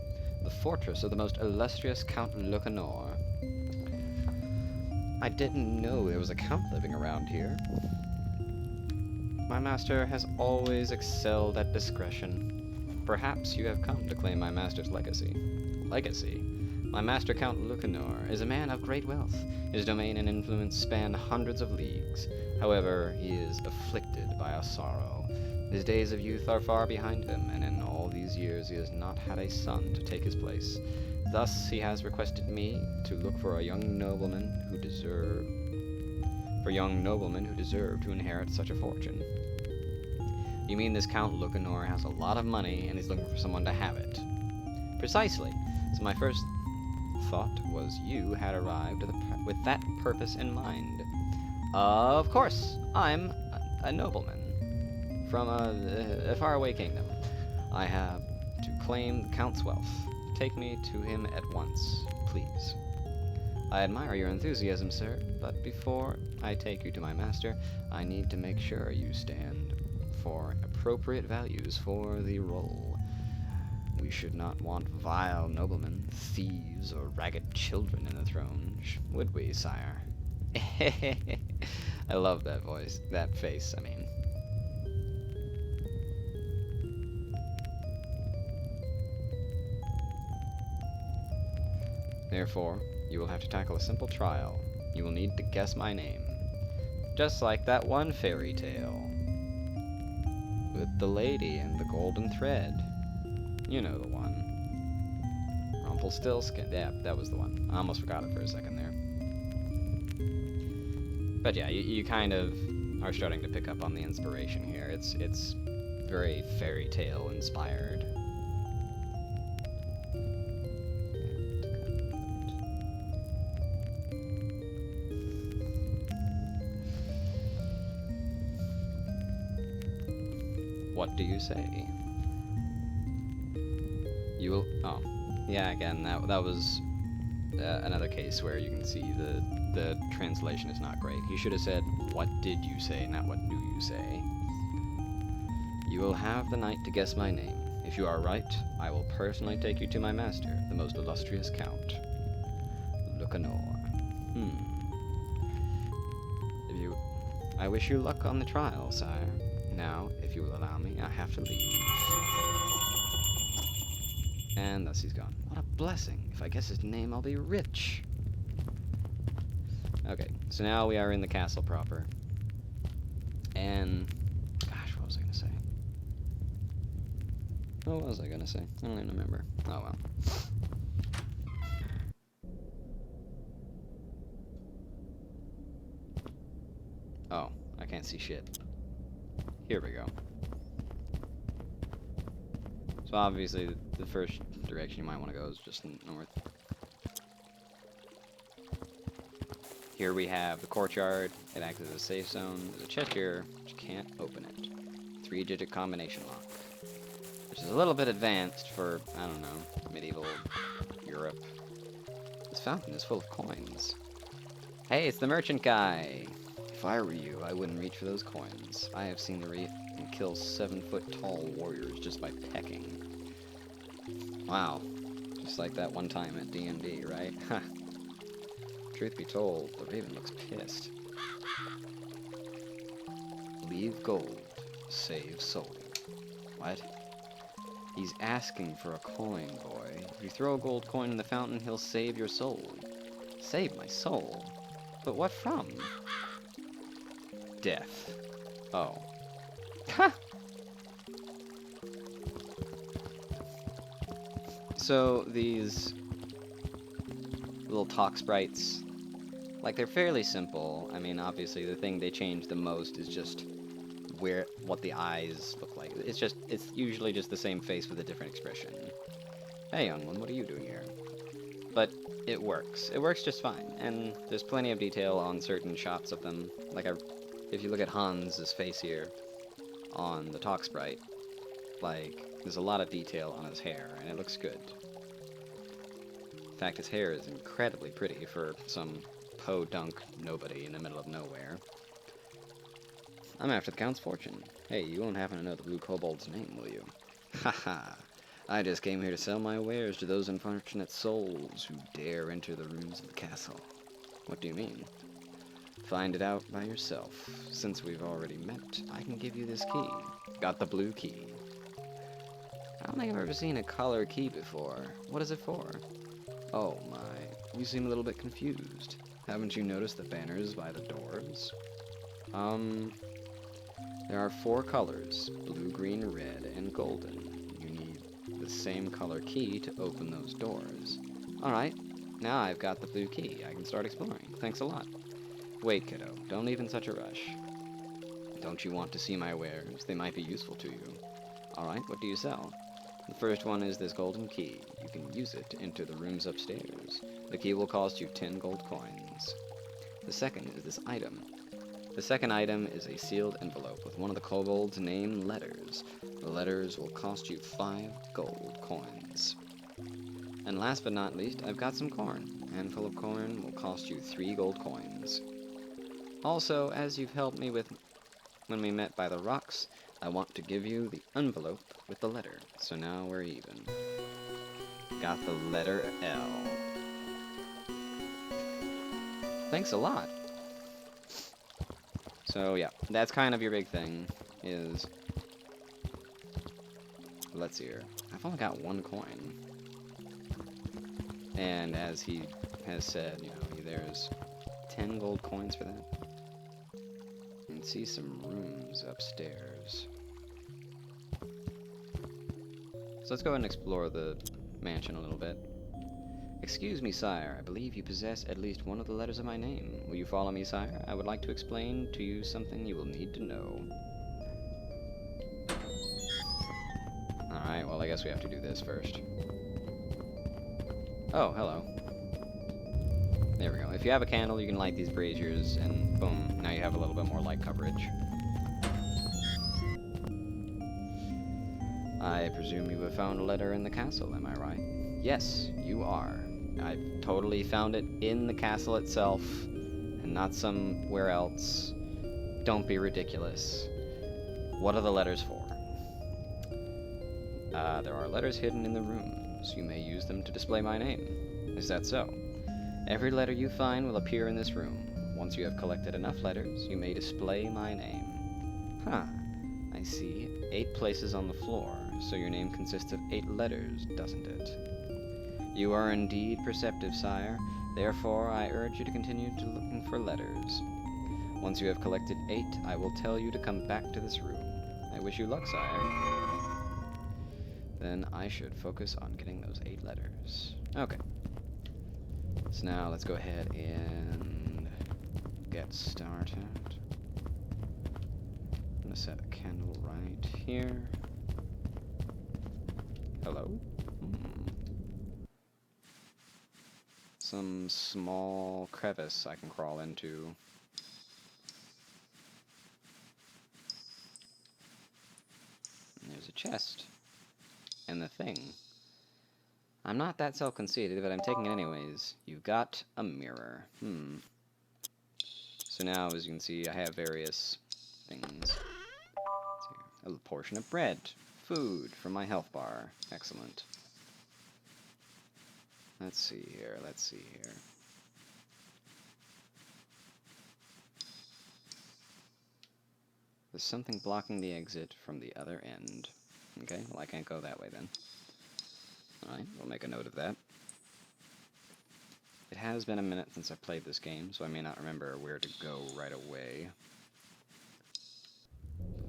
the fortress of the most illustrious Count Lucanor. I didn't know there was a count living around here. My master has always excelled at discretion. Perhaps you have come to claim my master's legacy. Legacy? My master Count Lucanor is a man of great wealth. His domain and influence span hundreds of leagues. However, he is afflicted by a sorrow. His days of youth are far behind him, and in all these years he has not had a son to take his place. Thus he has requested me to look for a young nobleman who deserve to inherit such a fortune. You mean this Count Lucanor has a lot of money and he's looking for someone to have it? Precisely. So my first thought was you had arrived with that purpose in mind. Of course, I'm a nobleman from a faraway kingdom. I have to claim the Count's wealth. Take me to him at once, please. I admire your enthusiasm, sir, but before I take you to my master, I need to make sure you stand for appropriate values for the role. We should not want vile noblemen, thieves, or ragged children in the throne, would we, sire? I love that voice, that face, I mean. Therefore, you will have to tackle a simple trial. You will need to guess my name. Just like that one fairy tale. With the lady and the golden thread. You know the one. Rumpelstiltskin. Yeah, that was the one. I almost forgot it for a second there. But yeah, you kind of are starting to pick up on the inspiration here. It's very fairy tale inspired. What do you say? You will... Oh. Yeah, again, that was another case where you can see the translation is not great. He should have said, what did you say, not what do you say. You will have the night to guess my name. If you are right, I will personally take you to my master, the most illustrious Count. Lucanor. I wish you luck on the trial, sire. Now, if you will allow me, I have to leave. And thus he's gone. What a blessing. If I guess his name, I'll be rich. Okay, so now we are in the castle proper. And... Gosh, what was I going to say? What was I going to say? I don't even remember. Oh, well. Oh, I can't see shit. Here we go. So obviously, the first direction you might want to go is just north. Here we have the courtyard. It acts as a safe zone. There's a chest here, but you can't open it. 3-digit combination lock. Which is a little bit advanced for, I don't know, medieval Europe. This fountain is full of coins. Hey, it's the merchant guy! If I were you, I wouldn't reach for those coins. I have seen the Wraith and kill 7-foot-tall warriors just by pecking. Wow. Just like that one time at D&D, right? Ha. Truth be told, the Raven looks pissed. Leave gold, save soul. What? He's asking for a coin, boy. If you throw a gold coin in the fountain, he'll save your soul. Save my soul? But what from? Death. Oh. Ha! So, these little talk sprites, like, they're fairly simple. I mean, obviously, the thing they change the most is just what the eyes look like. It's usually just the same face with a different expression. Hey, young one, what are you doing here? But it works. It works just fine, and there's plenty of detail on certain shots of them. Like, if you look at Hans's face here on the talk sprite, like, there's a lot of detail on his hair, and it looks good. In fact, his hair is incredibly pretty for some podunk nobody in the middle of nowhere. I'm after the Count's fortune. Hey, you won't happen to know the Blue Kobold's name, will you? Haha. I just came here to sell my wares to those unfortunate souls who dare enter the rooms of the castle. What do you mean? Find it out by yourself. Since we've already met, I can give you this key. Got the blue key. I don't think I've ever seen a color key before. What is it for? Oh my, you seem a little bit confused. Haven't you noticed the banners by the doors? There are 4 colors, blue, green, red, and golden. You need the same color key to open those doors. Alright, now I've got the blue key. I can start exploring. Thanks a lot. Wait, kiddo, don't leave in such a rush. Don't you want to see my wares? They might be useful to you. Alright, what do you sell? The first one is this golden key. You can use it to enter the rooms upstairs. The key will cost you 10 gold coins. The second is this item. The second item is a sealed envelope with one of the kobold's name letters. The letters will cost you 5 gold coins. And last but not least, I've got some corn. A handful of corn will cost you 3 gold coins. Also, as you've helped me with when we met by the rocks, I want to give you the envelope with the letter. So now we're even. Got the letter L. Thanks a lot. So yeah, that's kind of your big thing, is... Let's see here. I've only got 1 coin. And as he has said, you know, there's 10 gold coins for that. You can see some rooms upstairs. So let's go ahead and explore the mansion a little bit. Excuse me, sire. I believe you possess at least one of the letters of my name. Will you follow me, sire? I would like to explain to you something you will need to know. Alright, well, I guess we have to do this first. Oh, hello. There we go. If you have a candle, you can light these braziers, and boom, now you have a little bit more light coverage. I presume you have found a letter in the castle, am I right? Yes, you are. I've totally found it in the castle itself, and not somewhere else. Don't be ridiculous. What are the letters for? There are letters hidden in the rooms. You may use them to display my name. Is that so? Every letter you find will appear in this room. Once you have collected enough letters, you may display my name. Huh. I see. 8 places on the floor, so your name consists of 8 letters, doesn't it? You are indeed perceptive, sire. Therefore, I urge you to continue to looking for letters. Once you have collected 8, I will tell you to come back to this room. I wish you luck, sire. Then I should focus on getting those 8 letters. Okay. So now let's go ahead and get started. I'm gonna set a candle right here. Hello? Some small crevice I can crawl into. And there's a chest. And the thing. I'm not that self-conceited, but I'm taking it anyways. You've got a mirror. So now, as you can see, I have various things. A portion of bread. Food from my health bar. Excellent. Let's see here, let's see here. There's something blocking the exit from the other end. Okay, well I can't go that way then. Alright, we'll make a note of that. It has been a minute since I've played this game, so I may not remember where to go right away.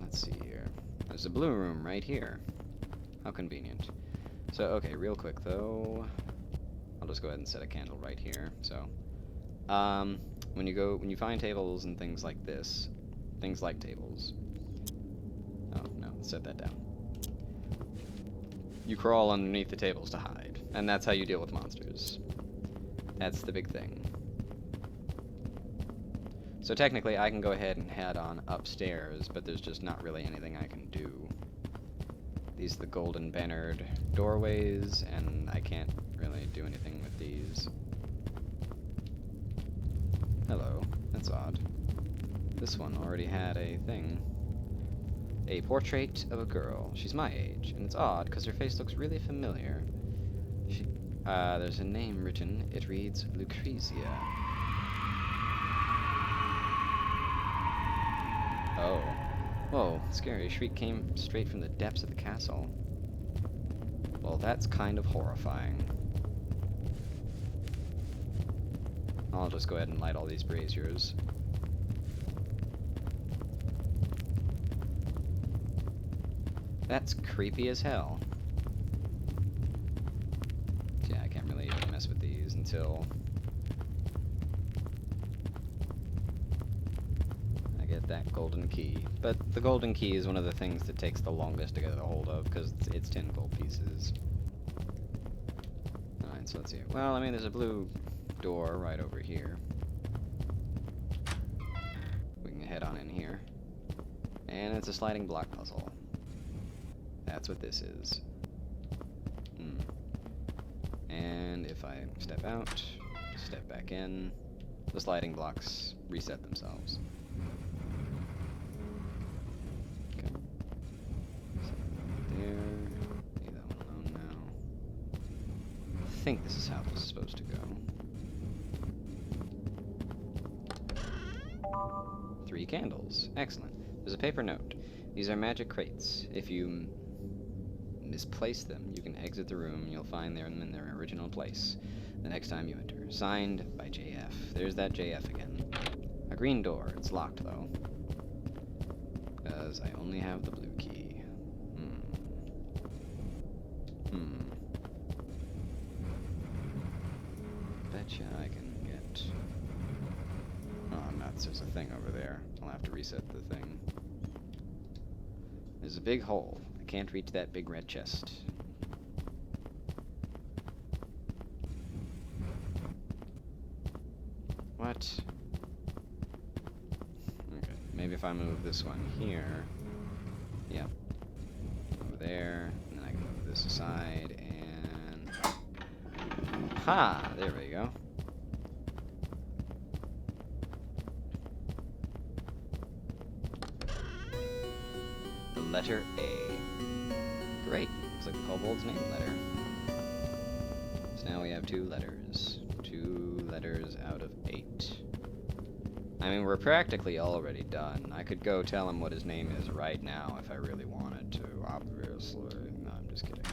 Let's see here. There's a blue room right here. How convenient. So, okay, real quick though, I'll just go ahead and set a candle right here. So, when you find tables and things like this, things like tables. Oh no, set that down. You crawl underneath the tables to hide, and that's how you deal with monsters. That's the big thing. So technically, I can go ahead and head on upstairs, but there's just not really anything I can do. These are the golden bannered doorways, and I can't really do anything with these. Hello, that's odd. This one already had a thing. A portrait of a girl. She's my age, and it's odd because her face looks really familiar. There's a name written. It reads Lucrezia. Oh. Whoa, scary. Shriek came straight from the depths of the castle. Well, that's kind of horrifying. I'll just go ahead and light all these braziers. That's creepy as hell. Yeah, I can't really even mess with these until I get that golden key. But the golden key is one of the things that takes the longest to get a hold of, because it's 10 gold pieces. Alright, so let's see. Well, I mean, there's a blue door right over here. We can head on in here. And it's a sliding block puzzle. That's what this is. And if I step out, step back in, the sliding blocks reset themselves. Okay. So there. Leave that one alone now. I think this is how this is supposed to go. 3 candles. Excellent. There's a paper note. These are magic crates. If you misplace them, you can exit the room and you'll find them in their original place the next time you enter. Signed by JF. There's that JF again. A green door. It's locked though, because I only have the blue key. Betcha I can get... Oh, nuts. There's a thing over there. I'll have to reset the thing. There's a big hole. I can't reach that big red chest. What? Okay, maybe if I move this one here. Yep. Over there, and then I can move this aside, and... Ha! There we go. The letter A. Great. Looks like the kobold's name letter. So now we have 2 letters. 2 letters out of 8. I mean, we're practically already done. I could go tell him what his name is right now if I really wanted to, obviously. No, I'm just kidding.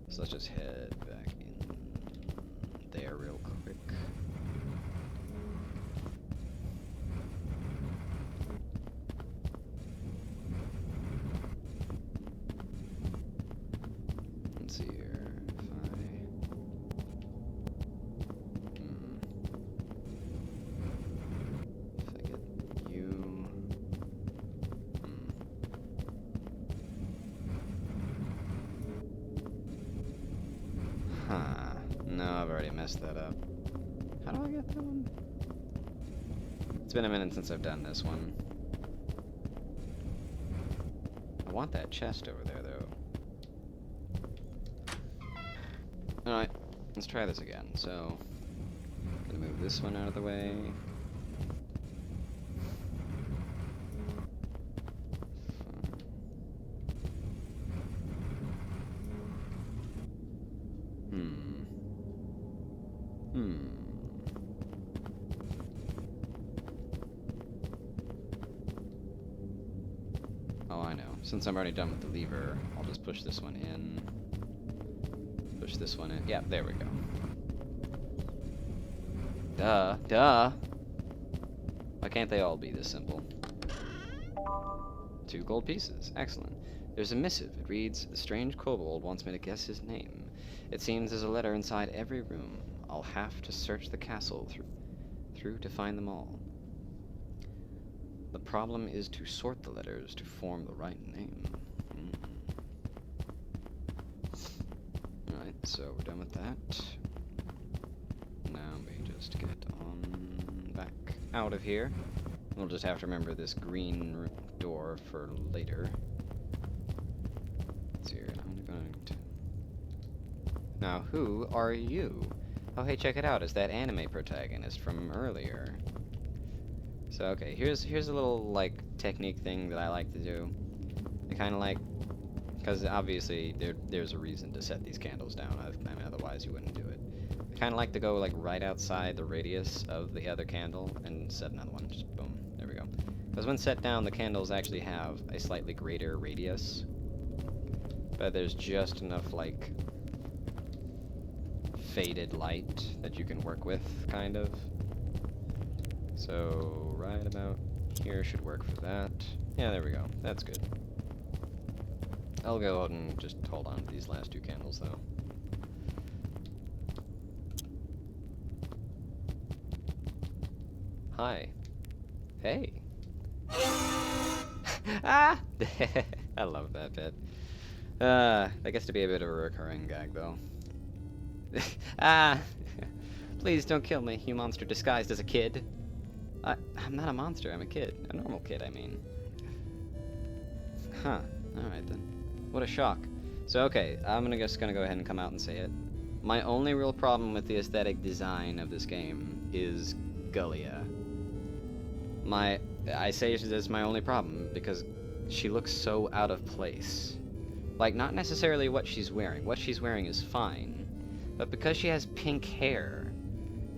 So let's just head back in there real quick. Let's see here. If I get you. Huh. No, I've already messed that up. How do I get that one? It's been a minute since I've done this one. I want that chest over there, though. Alright, let's try this again. So, gonna move this one out of the way. Oh, I know. Since I'm already done with the lever, I'll just push this one in. Push this one in. Yeah, there we go. Duh. Duh! Why can't they all be this simple? 2 gold pieces. Excellent. There's a missive. It reads, "The strange kobold wants me to guess his name. It seems there's a letter inside every room. I'll have to search the castle through to find them all. The problem is to sort the letters to form the right name." Alright, so we're done with that. Now we just get on back out of here. We'll just have to remember this green door for later. Let's see here. I'm going to... Now, who are you? Oh, hey, check it out. It's that anime protagonist from earlier. So, okay, here's a little, like, technique thing that I like to do. I kind of like... Because, obviously, there's a reason to set these candles down. I mean, otherwise you wouldn't do it. I kind of like to go, like, right outside the radius of the other candle and set another one. Just boom. There we go. Because when set down, the candles actually have a slightly greater radius. But there's just enough, like, faded light that you can work with, kind of. So, right about here should work for that. Yeah, there we go. That's good. I'll go ahead and just hold on to these last 2 candles, though. Hi. Hey. Ah! I love that bit. That gets to be a bit of a recurring gag, though. Ah! Please don't kill me, you monster disguised as a kid. I'm not a monster, I'm a kid. A normal kid, I mean. Huh. Alright then. What a shock. So, okay, I'm just gonna go ahead and come out and say it. My only real problem with the aesthetic design of this game is Gullia. I say this is my only problem, because she looks so out of place. Like, not necessarily what she's wearing. What she's wearing is fine. But because she has pink hair,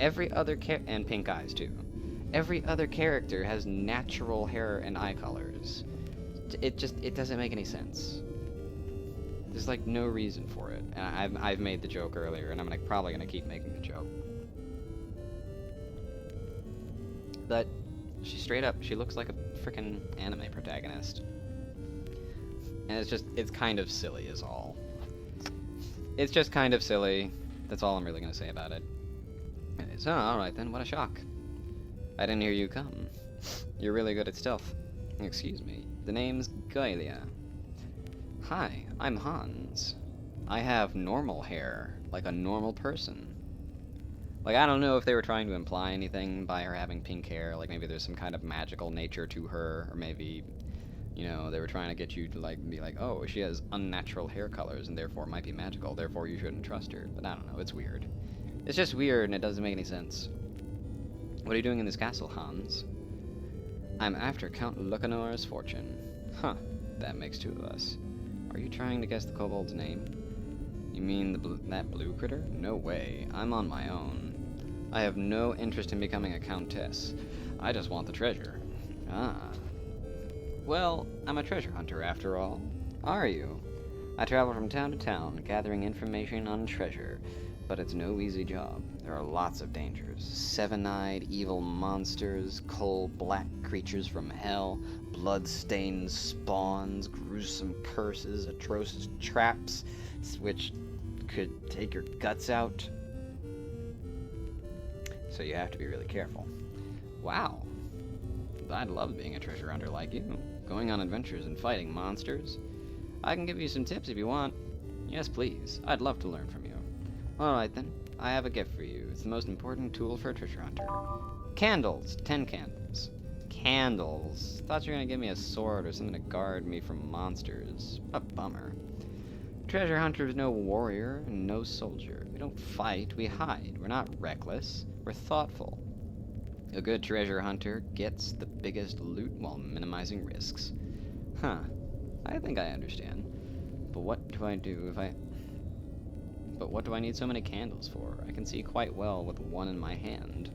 every other and pink eyes, too. Every other character has natural hair and eye colors. It doesn't make any sense. There's, like, no reason for it. And I've made the joke earlier, and I'm probably gonna keep making the joke. But she straight up, she looks like a frickin' anime protagonist. And it's kind of silly is all. It's just kind of silly. That's all I'm really gonna say about it. So, alright then, what a shock. I didn't hear you come. You're really good at stealth. Excuse me. The name's Gullia. Hi, I'm Hans. I have normal hair, like a normal person. Like, I don't know if they were trying to imply anything by her having pink hair, like maybe there's some kind of magical nature to her, or maybe, you know, they were trying to get you to, like, be like, oh, she has unnatural hair colors and therefore might be magical, therefore you shouldn't trust her. But I don't know, it's weird. It's just weird and it doesn't make any sense. What are you doing in this castle, Hans? I'm after Count Lucanor's fortune. Huh, that makes 2 of us. Are you trying to guess the kobold's name? You mean that blue critter? No way, I'm on my own. I have no interest in becoming a countess. I just want the treasure. Ah. Well, I'm a treasure hunter after all. Are you? I travel from town to town, gathering information on treasure, but it's no easy job. There are lots of dangers. 7-eyed evil monsters, coal-black creatures from hell, blood-stained spawns, gruesome curses, atrocious traps, which could take your guts out. So you have to be really careful. Wow. I'd love being a treasure hunter like you, going on adventures and fighting monsters. I can give you some tips if you want. Yes, please. I'd love to learn from you. Alright then. I have a gift for you. It's the most important tool for a treasure hunter. Candles. 10 candles. Candles. Thought you were gonna give me a sword or something to guard me from monsters. A bummer. Treasure hunter is no warrior and no soldier. We don't fight, we hide. We're not reckless. We're thoughtful. A good treasure hunter gets the biggest loot while minimizing risks. Huh. I think I understand. But what do I do if I... But what do I need so many candles for? I can see quite well with one in my hand.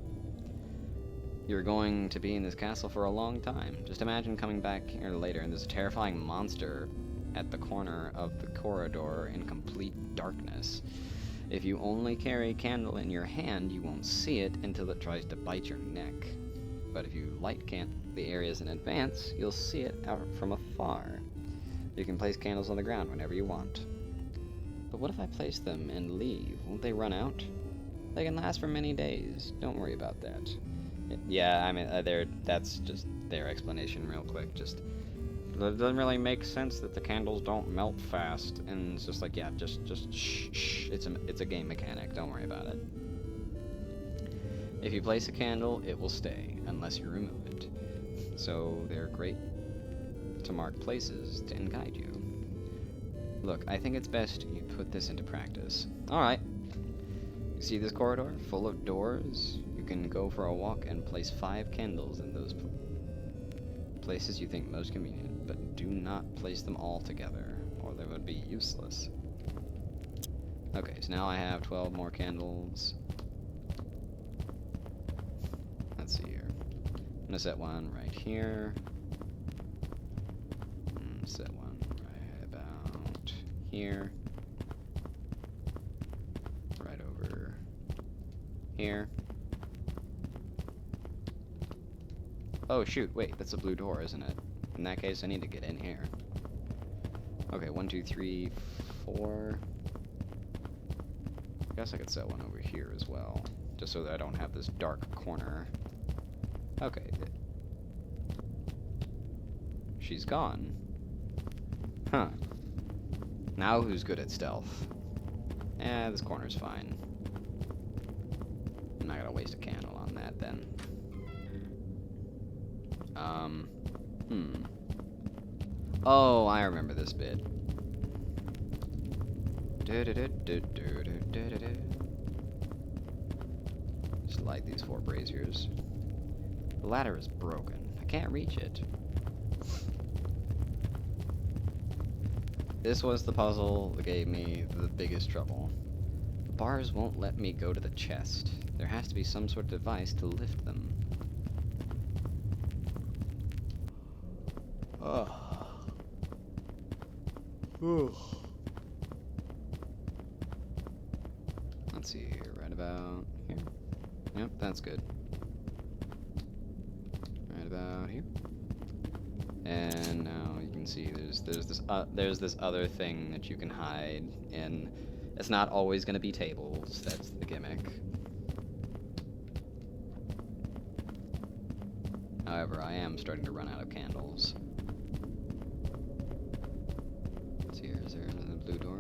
You're going to be in this castle for a long time. Just imagine coming back here later and there's a terrifying monster at the corner of the corridor in complete darkness. If you only carry a candle in your hand, you won't see it until it tries to bite your neck. But if you light the areas in advance, you'll see it out from afar. You can place candles on the ground whenever you want. But what if I place them and leave? Won't they run out? They can last for many days. Don't worry about that. Yeah, I mean, that's just their explanation real quick. Just, it doesn't really make sense that the candles don't melt fast. And it's just like, yeah, just shh. It's a game mechanic. Don't worry about it. If you place a candle, it will stay, unless you remove it. So they're great to mark places and guide you. Look, I think it's best you put this into practice. Alright. You see this corridor full of doors? You can go for a walk and place 5 candles in those places you think most convenient, but do not place them all together, or they would be useless. Okay, so now I have 12 more candles. Let's see here. I'm gonna set one right here. Set one right about here. Right over here. Oh shoot, wait, that's a blue door, isn't it? In that case, I need to get in here. Okay, 1, 2, 3, 4. I guess I could set one over here as well, just so that I don't have this dark corner. Okay. She's gone. Huh. Now who's good at stealth? This corner's fine. I'm not gonna waste a candle on that then. Oh, I remember this bit. Just light these 4 braziers. The ladder is broken. I can't reach it. This was the puzzle that gave me the biggest trouble. The bars won't let me go to the chest. There has to be some sort of device to lift them. Let's see here, right about here. Yep, that's good. Right about here. And now you can see there's this other thing that you can hide in. It's not always going to be tables. That's the gimmick. However, I am starting to run out of candles. Let's see here. Is there another blue door?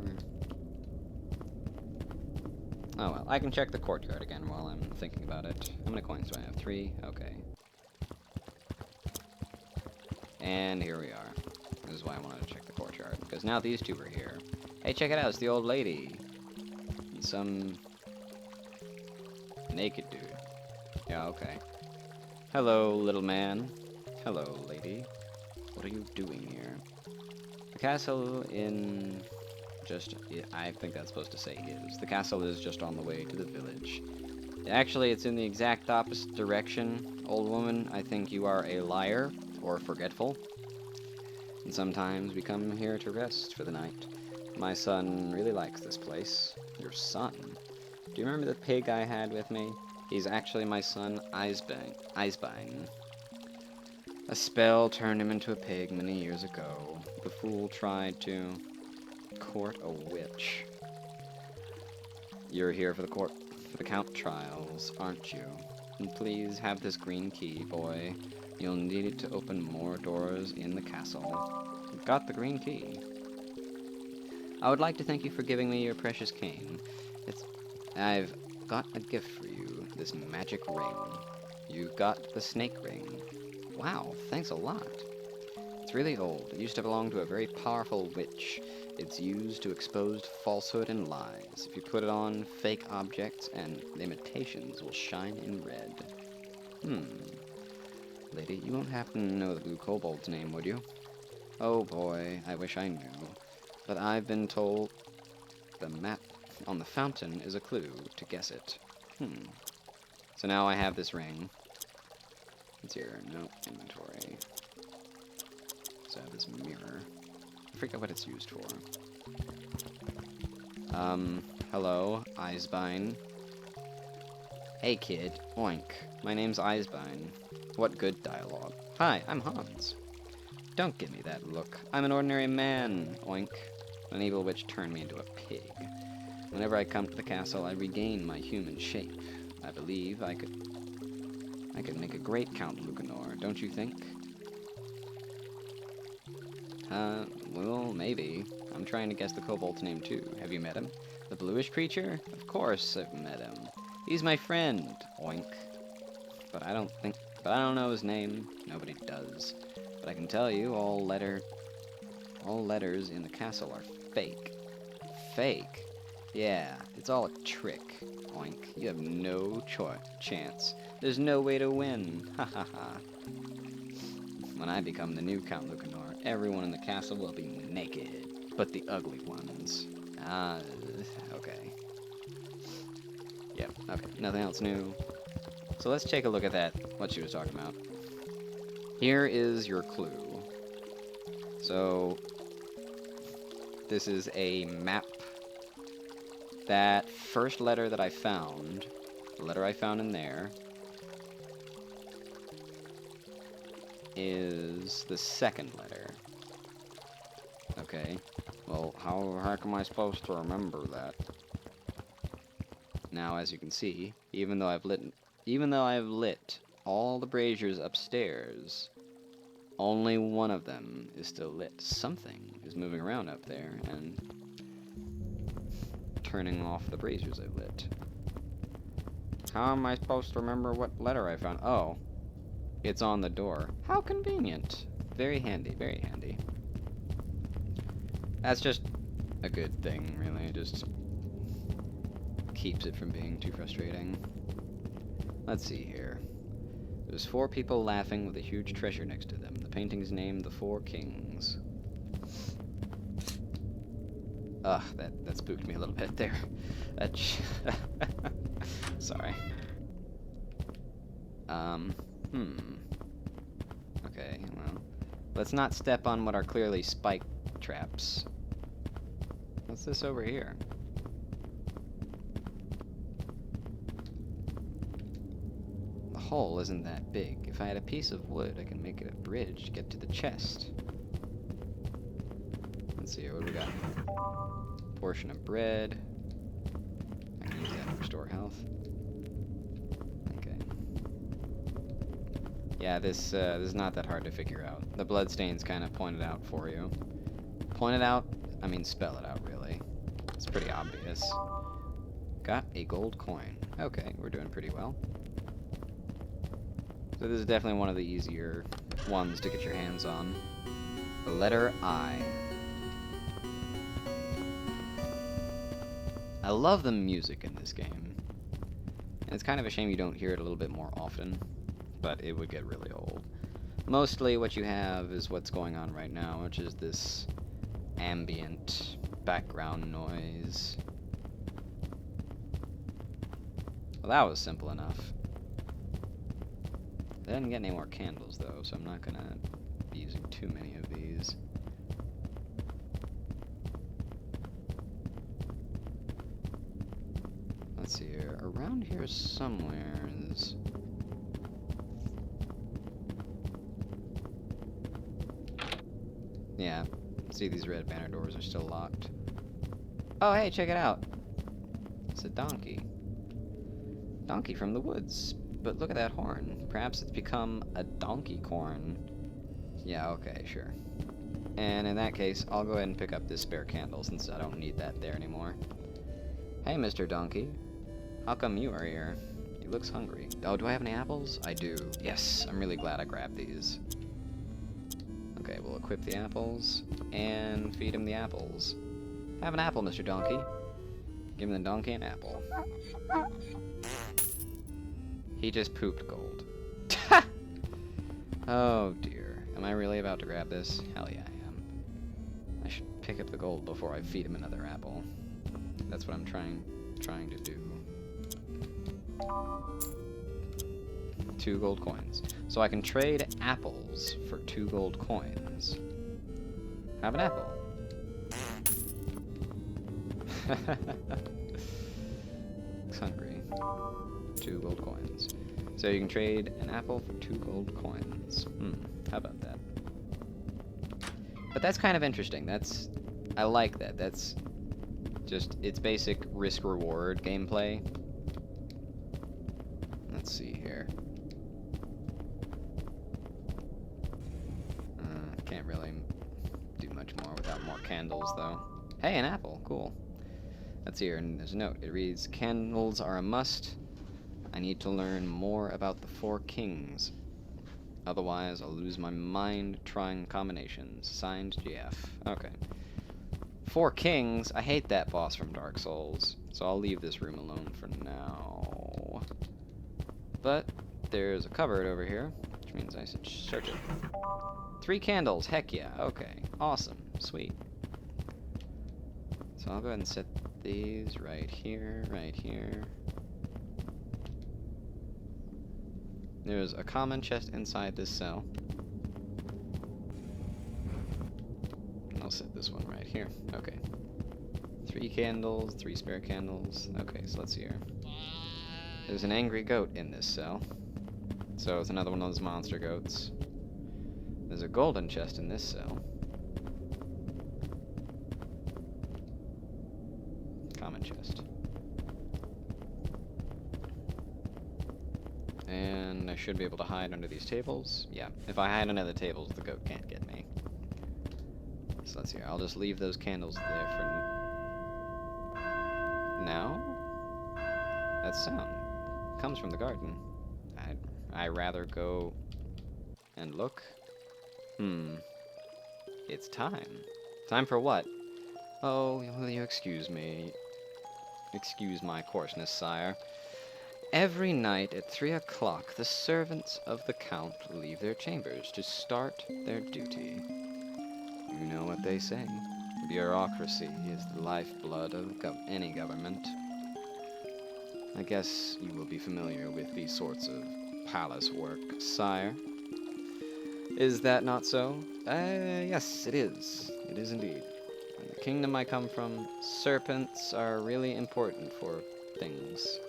Oh well, I can check the courtyard again while I'm thinking about it. How many coins do I have? 3? Okay. And here we are. This is why I wanted to check the courtyard, because now these two are here. Hey, check it out, it's the old lady. And some naked dude. Yeah, okay. Hello, little man. Hello, lady. What are you doing here? The castle in... I think that's supposed to say is. The castle is just on the way to the village. Actually, it's in the exact opposite direction. Old woman, I think you are a liar. Or forgetful. And sometimes we come here to rest for the night. My son really likes this place. Your son? Do you remember the pig I had with me? He's actually my son, Eisbein. A spell turned him into a pig many years ago. The fool tried to court a witch. You're here for the count trials, aren't you? And please have this green key, boy. You'll need it to open more doors in the castle. You've got the green key. I would like to thank you for giving me your precious cane. I've got a gift for you, this magic ring. You've got the snake ring. Wow, thanks a lot. It's really old. It used to belong to a very powerful witch. It's used to expose falsehood and lies. If you put it on, fake objects and imitations will shine in red. Lady, you won't happen to know the blue kobold's name, would you? Oh boy, I wish I knew. But I've been told on the fountain is a clue to guess it. So now I have this ring. It's here. No, inventory. So I have this mirror. I forget what it's used for. Hello, Eisbein. Hey kid, oink. My name's Eisbein. What good dialogue. Hi, I'm Hans. Don't give me that look. I'm an ordinary man, oink. An evil witch turned me into a pig. Whenever I come to the castle, I regain my human shape. I believe I could make a great Count Lucanor, don't you think? Well, maybe. I'm trying to guess the kobold's name too. Have you met him? The bluish creature? Of course I've met him. He's my friend, oink. But I don't know his name. Nobody does. But I can tell you, all letters in the castle are fake. Fake? Yeah, it's all a trick, oink. You have no chance. There's no way to win. Ha ha ha. When I become the new Count Lucanor, everyone in the castle will be naked. But the ugly ones. Okay. Yep, okay. Nothing else new. So let's take a look at that, what she was talking about. Here is your clue. So, this is a map. That first letter that I found, the letter I found in there, is the second letter. Okay. Well, how the heck am I supposed to remember that? Now, as you can see, even though I've lit all the braziers upstairs, only one of them is still lit. Something is moving around up there and turning off the braziers I've lit. How am I supposed to remember what letter I found? Oh, it's on the door. How convenient. Very handy, very handy. That's just a good thing, really. It just keeps it from being too frustrating. Let's see here. There's 4 people laughing with a huge treasure next to them. The painting's named The Four Kings. Ugh, that spooked me a little bit there. Sorry. Okay, well, let's not step on what are clearly spike traps. What's this over here? The hole isn't that big. If I had a piece of wood, I can make it a bridge to get to the chest. Let's see here, what do we got? Portion of bread. I can use that to restore health. Okay. Yeah, this is not that hard to figure out. The bloodstains kind of point it out for you. Point it out, I mean spell it out, really. It's pretty obvious. Got a gold coin. Okay, we're doing pretty well. So this is definitely one of the easier ones to get your hands on. The letter I. I love the music in this game. And it's kind of a shame you don't hear it a little bit more often, but it would get really old. Mostly what you have is what's going on right now, which is this ambient background noise. Well, that was simple enough. I didn't get any more candles, though, so I'm not gonna be using too many of these. Let's see here. Around here somewhere is... Yeah. See, these red banner doors are still locked. Oh, hey, check it out. It's a donkey. Donkey from the woods. But look at that horn. Perhaps it's become a donkey corn. Yeah, okay, sure. And in that case, I'll go ahead and pick up this spare candle since I don't need that there anymore. Hey, Mr. Donkey. How come you are here? He looks hungry. Oh, do I have any apples? I do. Yes, I'm really glad I grabbed these. Okay, we'll equip the apples and feed him the apples. Have an apple, Mr. Donkey. Give the donkey an apple. He just pooped gold. Oh dear. Am I really about to grab this? Hell yeah, I am. I should pick up the gold before I feed him another apple. That's what I'm trying to do. 2 gold coins. So I can trade apples for 2 gold coins. Have an apple. Looks hungry. 2 gold coins. So you can trade an apple for 2 gold coins. How about that? But that's kind of interesting. I like that. That's just, it's basic risk-reward gameplay. Let's see here. Can't really do much more without more candles, though. Hey, an apple. Cool. Let's see here, and there's a note. It reads, "Candles are a must. I need to learn more about the 4 kings. Otherwise, I'll lose my mind trying combinations. Signed, GF." Okay. 4 kings? I hate that boss from Dark Souls, so I'll leave this room alone for now. But there's a cupboard over here, which means I should search it. 3 candles, heck yeah, okay. Awesome, sweet. So I'll go ahead and set these right here, right here. There's a common chest inside this cell. I'll set this one right here. Okay. 3 candles, 3 spare candles. Okay, so let's see here. There's an angry goat in this cell. So it's another one of those monster goats. There's a golden chest in this cell. Common chest. And I should be able to hide under these tables. Yeah, if I hide under the tables, the goat can't get me. So let's see. I'll just leave those candles there for now. That sound comes from the garden. I'd rather go and look. It's time. Time for what? Oh, will you excuse me? Excuse my coarseness, sire. Every night at 3 o'clock, the servants of the Count leave their chambers to start their duty. You know what they say. Bureaucracy is the lifeblood of any government. I guess you will be familiar with these sorts of palace work, sire. Is that not so? Yes, it is. It is indeed. In the kingdom I come from, serpents are really important for things.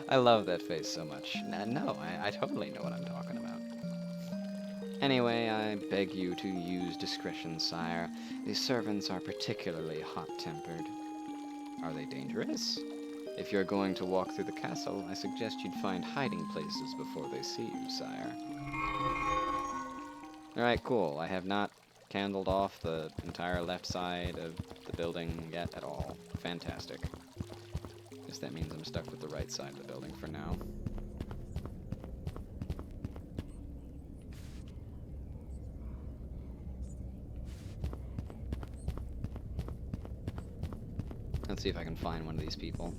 I love that face so much. No, I totally know what I'm talking about. Anyway, I beg you to use discretion, sire. These servants are particularly hot-tempered. Are they dangerous? If you're going to walk through the castle, I suggest you'd find hiding places before they see you, sire. Alright, cool. I have not candled off the entire left side of the building yet at all. Fantastic. Guess that means I'm stuck with the right side of the building for now. Let's see if I can find one of these people.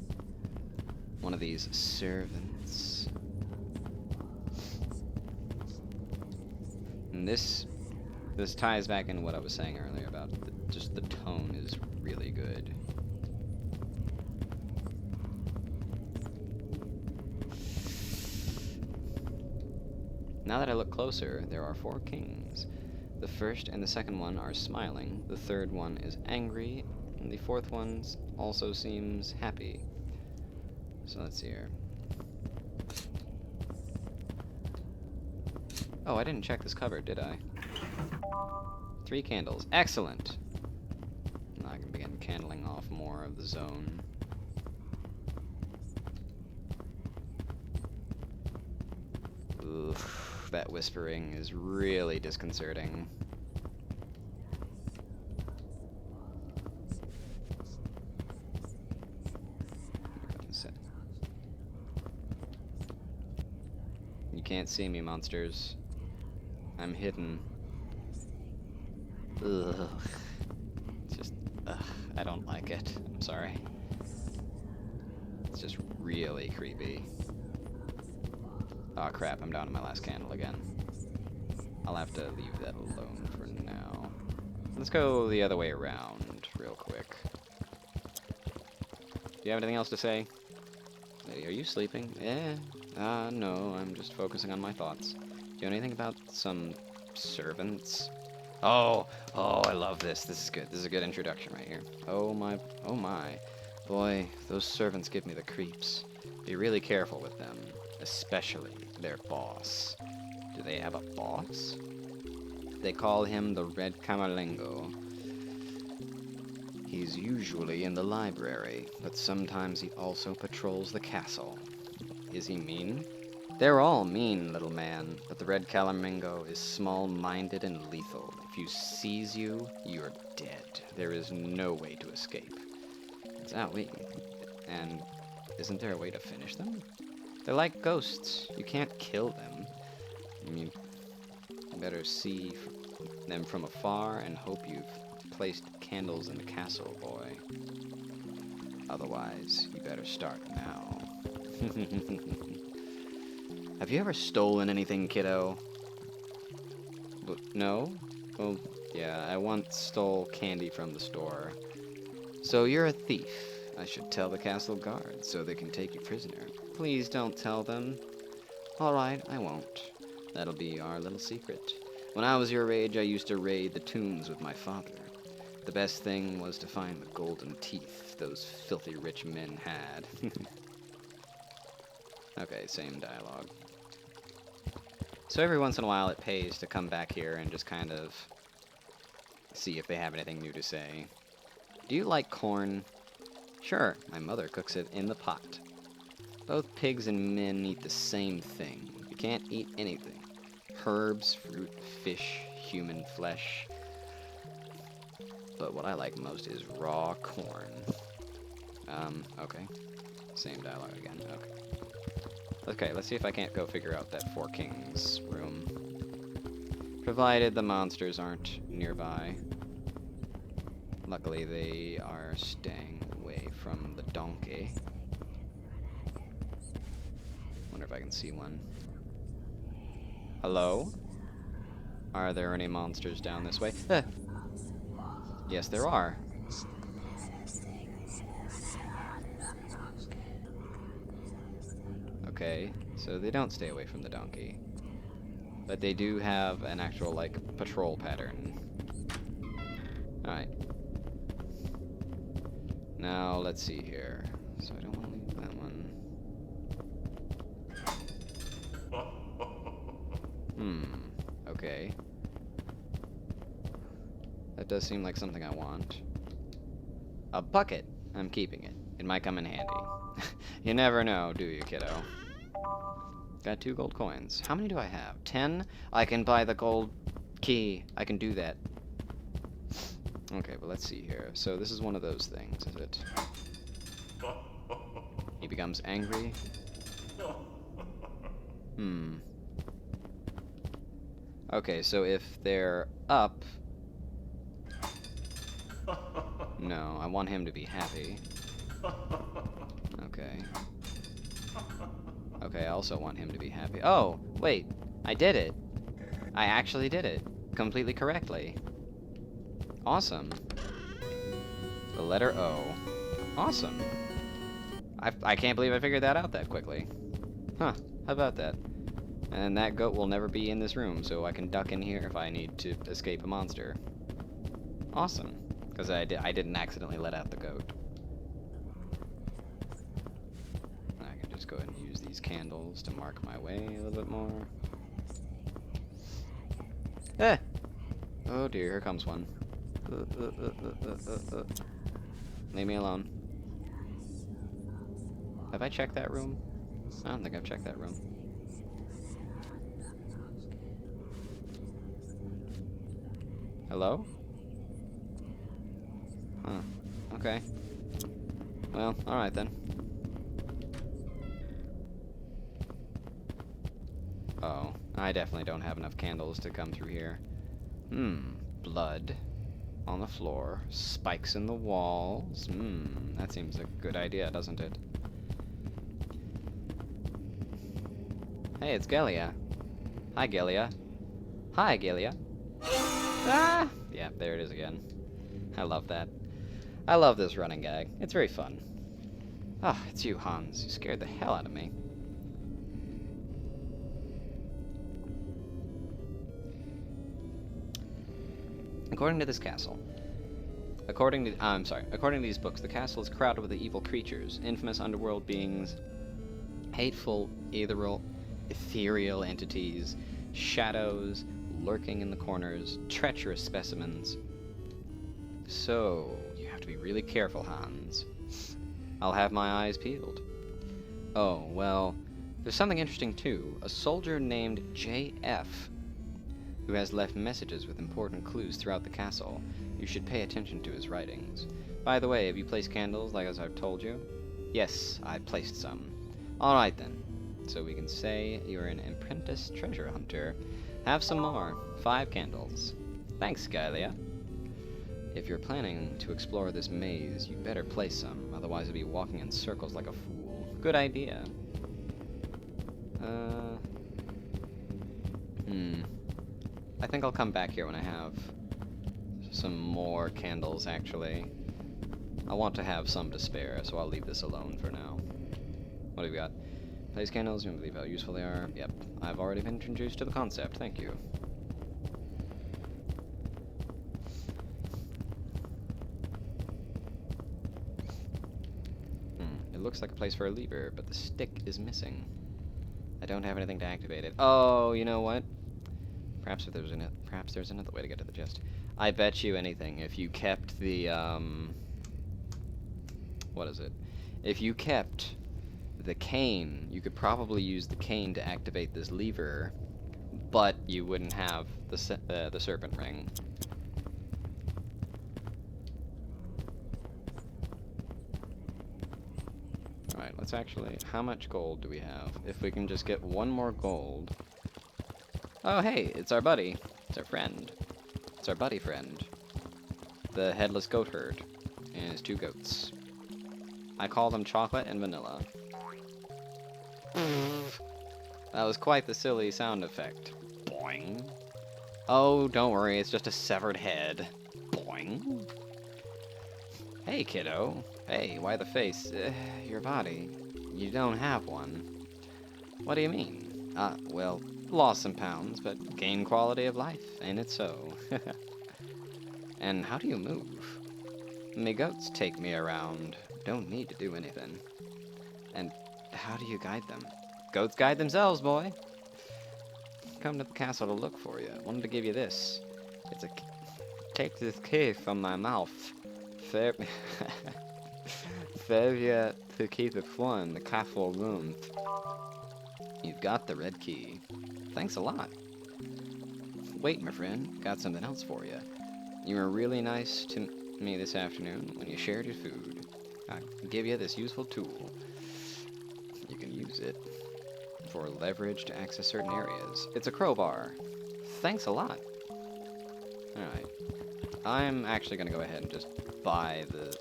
One of these servants. And this ties back into what I was saying earlier about just the tone is really good. Now that I look closer, there are 4 kings. The first and the second one are smiling, the third one is angry, and the fourth one also seems happy. So let's see here. Oh, I didn't check this cupboard, did I? 3 candles. Excellent! Now I can begin candling off more of the zone. Oof, that whispering is really disconcerting. You can't see me, monsters. I'm hidden. Ugh. It's just, I don't like it. I'm sorry. It's just really creepy. Aw, crap, I'm down to my last candle again. I'll have to leave that alone for now. Let's go the other way around, real quick. Do you have anything else to say? Are you sleeping? Yeah. No, I'm just focusing on my thoughts. Do you know anything about some servants? Oh, I love this. This is good. This is a good introduction right here. Oh my. Boy, those servants give me the creeps. Be really careful with them, especially their boss. Do they have a boss? They call him the Red Camerlengo. He's usually in the library, but sometimes he also patrols the castle. Is he mean? They're all mean, little man, but the Red Camerlengo is small-minded and lethal. If he sees you, you're dead. There is no way to escape. Wait. And isn't there a way to finish them? They're like ghosts. You can't kill them. You better see them from afar and hope you've placed candles in the castle, boy. Otherwise, you better start now. Have you ever stolen anything, kiddo? No? Well, yeah, I once stole candy from the store. So you're a thief. I should tell the castle guards so they can take you prisoner. Please don't tell them. Alright, I won't. That'll be our little secret. When I was your age, I used to raid the tombs with my father. The best thing was to find the golden teeth those filthy rich men had. Okay, same dialogue. So every once in a while it pays to come back here and just kind of see if they have anything new to say. Do you like corn? Sure, my mother cooks it in the pot. Both pigs and men eat the same thing. You can't eat anything. Herbs, fruit, fish, human flesh. But what I like most is raw corn. Okay. Same dialogue again, okay. Okay, let's see if I can't go figure out that Four Kings room. Provided the monsters aren't nearby. Luckily, they are staying away from the donkey. Wonder if I can see one. Hello? Are there any monsters down this way? Yes, there are. Okay, so they don't stay away from the donkey. But they do have an actual, like, patrol pattern. Alright. Now, let's see here. So I don't want to leave that one. Okay. That does seem like something I want. A bucket! I'm keeping it. It might come in handy. You never know, do you, kiddo? Got 2 gold coins. How many do I have? 10? I can buy the gold key. I can do that. Okay, but let's see here. So this is one of those things, is it? He becomes angry. Okay, so if they're up... No, I want him to be happy. Okay. Okay, I also want him to be happy. Oh, wait. I did it. I actually did it. Completely correctly. Awesome. The letter O. Awesome. I can't believe I figured that out that quickly. Huh. How about that? And that goat will never be in this room, so I can duck in here if I need to escape a monster. Awesome. Because I didn't accidentally let out the goat. I can just go ahead and use these candles to mark my way a little bit more. Eh! Oh dear, here comes one. Leave me alone. Have I checked that room? I don't think I've checked that room. Hello? Huh. Okay. Well, alright then. Oh, I definitely don't have enough candles to come through here. Blood on the floor, spikes in the walls. That seems a good idea, doesn't it? Hey, it's Gelia. Hi, Gelia. Hi, Gelia. Ah! Yeah, there it is again. I love that. I love this running gag. It's very fun. Ah, it's you, Hans. You scared the hell out of me. According to this castle. According to these books, the castle is crowded with evil creatures, infamous underworld beings, hateful, ethereal entities, shadows lurking in the corners, treacherous specimens. So, you have to be really careful, Hans. I'll have my eyes peeled. Oh, well, there's something interesting too. A soldier named JF, who has left messages with important clues throughout the castle. You should pay attention to his writings. By the way, have you placed candles like as I've told you? Yes, I placed some. Alright then. So we can say you're an apprentice treasure hunter. Have some more. 5 candles. Thanks, Skylia. If you're planning to explore this maze, you'd better place some, otherwise you'll be walking in circles like a fool. Good idea. I think I'll come back here when I have some more candles, actually. I want to have some to spare, so I'll leave this alone for now. What do we got? Place candles, you believe how useful they are. Yep, I've already been introduced to the concept, thank you. It looks like a place for a lever, but the stick is missing. I don't have anything to activate it. Oh, you know what? Perhaps there's another way to get to the chest. I bet you anything, if you kept the, what is it? If you kept the cane, you could probably use the cane to activate this lever, but you wouldn't have the serpent ring. Alright, let's actually... How much gold do we have? If we can just get one more gold... Oh, hey, it's our buddy. It's our friend. It's our buddy friend. The headless goat herd. And his 2 goats. I call them Chocolate and Vanilla. That was quite the silly sound effect. Boing. Oh, don't worry, it's just a severed head. Boing. Hey, kiddo. Hey, why the face? Your body. You don't have one. What do you mean? Well, lost some pounds, but gained quality of life, ain't it so? And how do you move? Me goats take me around. Don't need to do anything. And how do you guide them? Goats guide themselves, boy. Come to the castle to look for you. Wanted to give you this. It's a... Take this key from my mouth. Failure to keep it fun, the castle rooms. You've got the red key. Thanks a lot. Wait, my friend. Got something else for you. You were really nice to me this afternoon when you shared your food. I'll give you this useful tool. You can use it for leverage to access certain areas. It's a crowbar. Thanks a lot. Alright. I'm actually going to go ahead and just buy the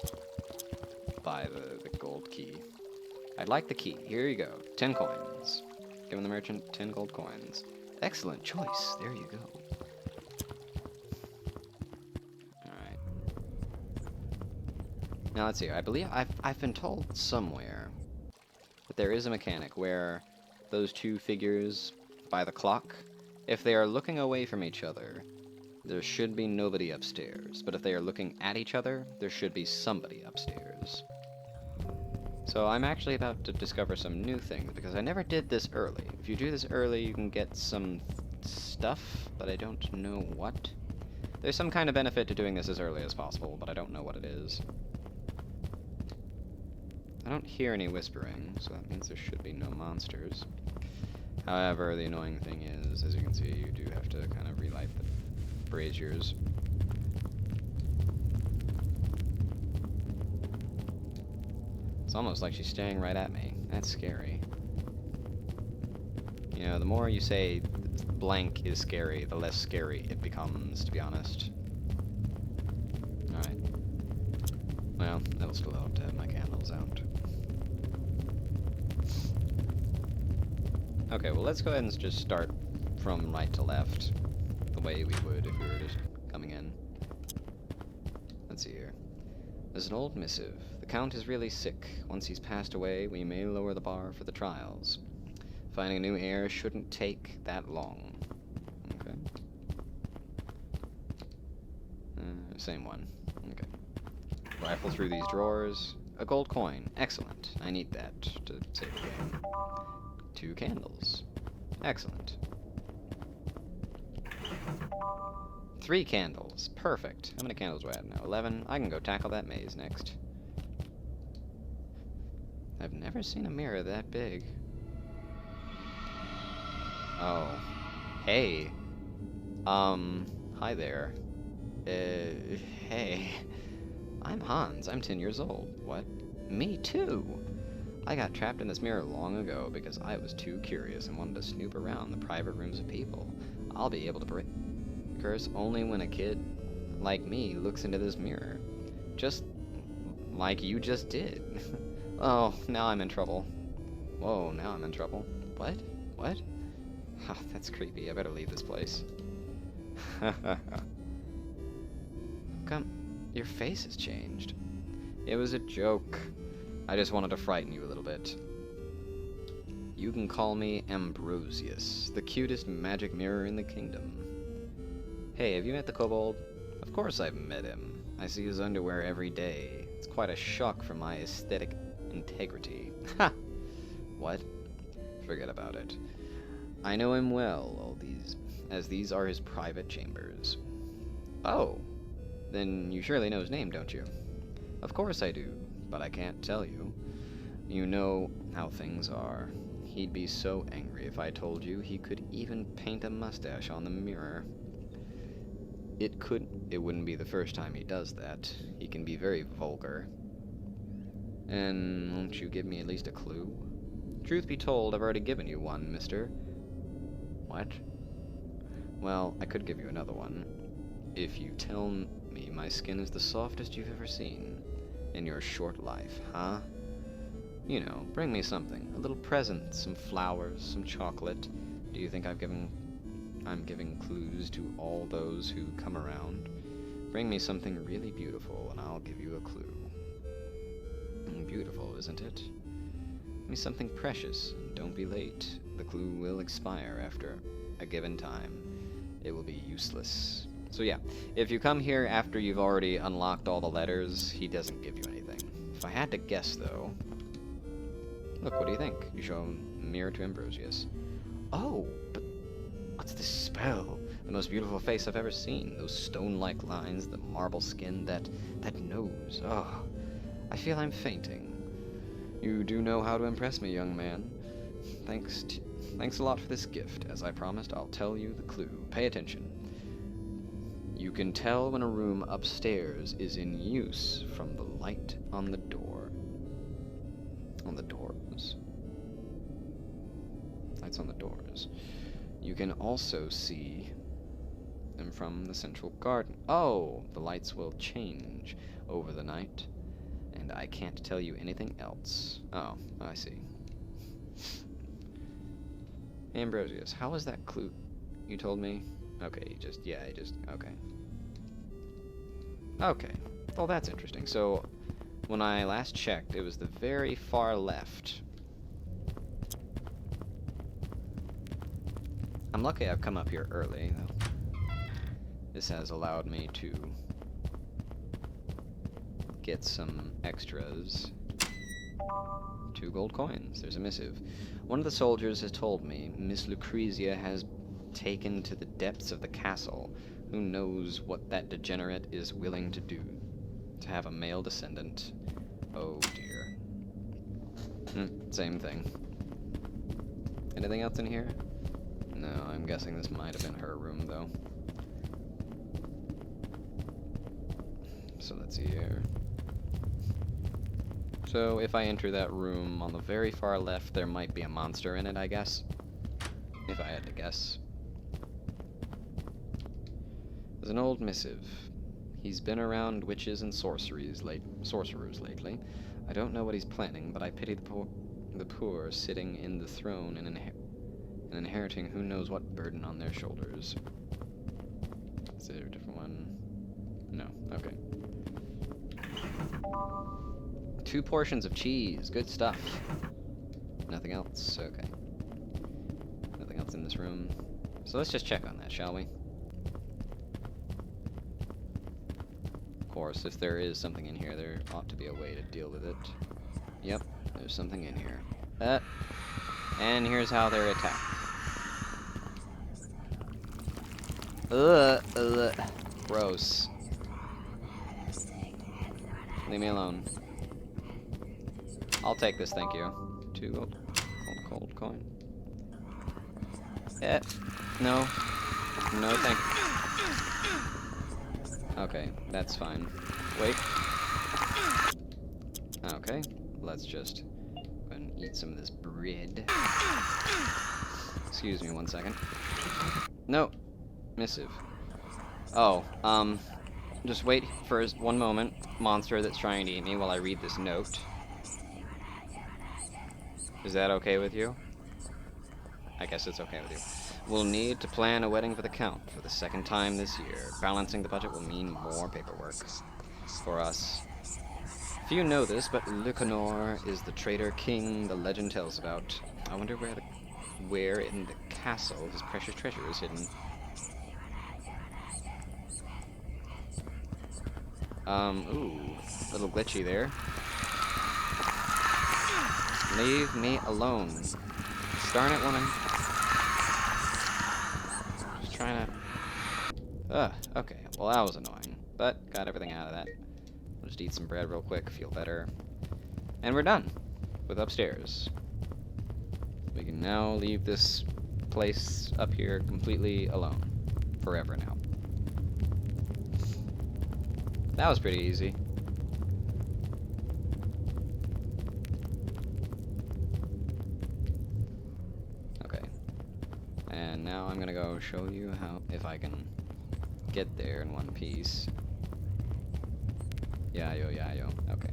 gold key. I'd like the key. Here you go. 10 coins. Giving the merchant 10 gold coins. Excellent choice. There you go. Alright. Now let's see. I believe I've been told somewhere that there is a mechanic where those 2 figures by the clock, if they are looking away from each other, there should be nobody upstairs. But if they are looking at each other, there should be somebody upstairs. So I'm actually about to discover some new things, because I never did this early. If you do this early, you can get some stuff, but I don't know what. There's some kind of benefit to doing this as early as possible, but I don't know what it is. I don't hear any whispering, so that means there should be no monsters. However, the annoying thing is, as you can see, you do have to kind of relight the braziers. It's almost like she's staring right at me. That's scary. You know, the more you say blank is scary, the less scary it becomes, to be honest. Alright. Well, it'll still help to have my candles out. Okay, well let's go ahead and just start from right to left, the way we would if we were just coming in. Let's see here. There's an old missive. The Count is really sick. Once he's passed away, we may lower the bar for the trials. Finding a new heir shouldn't take that long. Okay. Same one. Okay. Rifle through these drawers. A gold coin. Excellent. I need that to save the game. 2 candles. Excellent. 3 candles. Perfect. How many candles do I have now? 11. I can go tackle that maze next. I've never seen a mirror that big. Oh. Hey. Hi there. Hey. I'm Hans. I'm 10 years old. What? Me too. I got trapped in this mirror long ago because I was too curious and wanted to snoop around the private rooms of people. I'll be able to break curse only when a kid like me looks into this mirror. Just like you just did. Oh, now I'm in trouble. Whoa, now I'm in trouble. What? What? Oh, that's creepy. I better leave this place. Come, your face has changed. It was a joke. I just wanted to frighten you a little bit. You can call me Ambrosius, the cutest magic mirror in the kingdom. Hey, have you met the kobold? Of course I've met him. I see his underwear every day. It's quite a shock for my aesthetic integrity. Ha! What? Forget about it. I know him well, as these are his private chambers. Oh, then you surely know his name, don't you? Of course I do, but I can't tell you. You know how things are. He'd be so angry if I told you he could even paint a mustache on the mirror. It wouldn't be the first time he does that. He can be very vulgar. And won't you give me at least a clue? Truth be told, I've already given you one, mister. What? Well, I could give you another one. If you tell me my skin is the softest you've ever seen in your short life, huh? You know, bring me something. A little present, some flowers, some chocolate. Do you think I'm giving clues to all those who come around? Bring me something really beautiful, and I'll give you a clue. Beautiful, isn't it? Give me something precious, and don't be late. The clue will expire after a given time. It will be useless. So yeah, if you come here after you've already unlocked all the letters, he doesn't give you anything. If I had to guess, though... Look, what do you think? You show a mirror to Ambrosius. Oh, but what's this spell? The most beautiful face I've ever seen. Those stone-like lines, the marble skin, that nose. Oh, I feel I'm fainting. You do know how to impress me, young man. Thanks a lot for this gift. As I promised, I'll tell you the clue. Pay attention. You can tell when a room upstairs is in use from the light on the door. On the doors. Lights on the doors. You can also see them from the central garden. Oh, the lights will change over the night, and I can't tell you anything else. Oh, I see. Ambrosius, how was that clue you told me? Okay, okay. Okay, well that's interesting. So, when I last checked, it was the very far left. I'm lucky I've come up here early, though. This has allowed me to get some extras. 2 gold coins. There's a missive. One of the soldiers has told me Miss Lucrezia has taken to the depths of the castle. Who knows what that degenerate is willing to do to have a male descendant. Oh dear. Same thing. Anything else in here? No, I'm guessing this might have been her room, though. So let's see here. So if I enter that room on the very far left, there might be a monster in it, I guess. If I had to guess. There's an old missive. He's been around witches and sorcerers lately. I don't know what he's planning, but I pity the poor sitting in the throne and inheriting who knows what burden on their shoulders. Is there a different one? No. Okay. 2 portions of cheese. Good stuff. Nothing else? Okay. Nothing else in this room. So let's just check on that, shall we? Of course, if there is something in here, there ought to be a way to deal with it. Yep, there's something in here. And here's how they're attacked. Ugh. Gross. Leave me alone. I'll take this, thank you. 2 cold coin. No. No, thank you. Okay, that's fine. Wait. Okay, let's just go ahead and eat some of this bread. Excuse me 1 second. No. Missive. Oh, just wait for 1 moment. Monster that's trying to eat me while I read this note. Is that okay with you? I guess it's okay with you. We'll need to plan a wedding for the Count for the 2nd time this year. Balancing the budget will mean more paperwork for us. Few know this, but Lucanor is the traitor king the legend tells about. I wonder where in the castle his precious treasure is hidden. Ooh, a little glitchy there. Leave me alone. Darn it, woman. Just trying to... okay. Well, that was annoying. But, got everything out of that. We'll just eat some bread real quick, feel better. And we're done with upstairs. We can now leave this place up here completely alone. Forever now. That was pretty easy. Okay. And now I'm gonna go show you if I can get there in one piece. Yayo. Okay.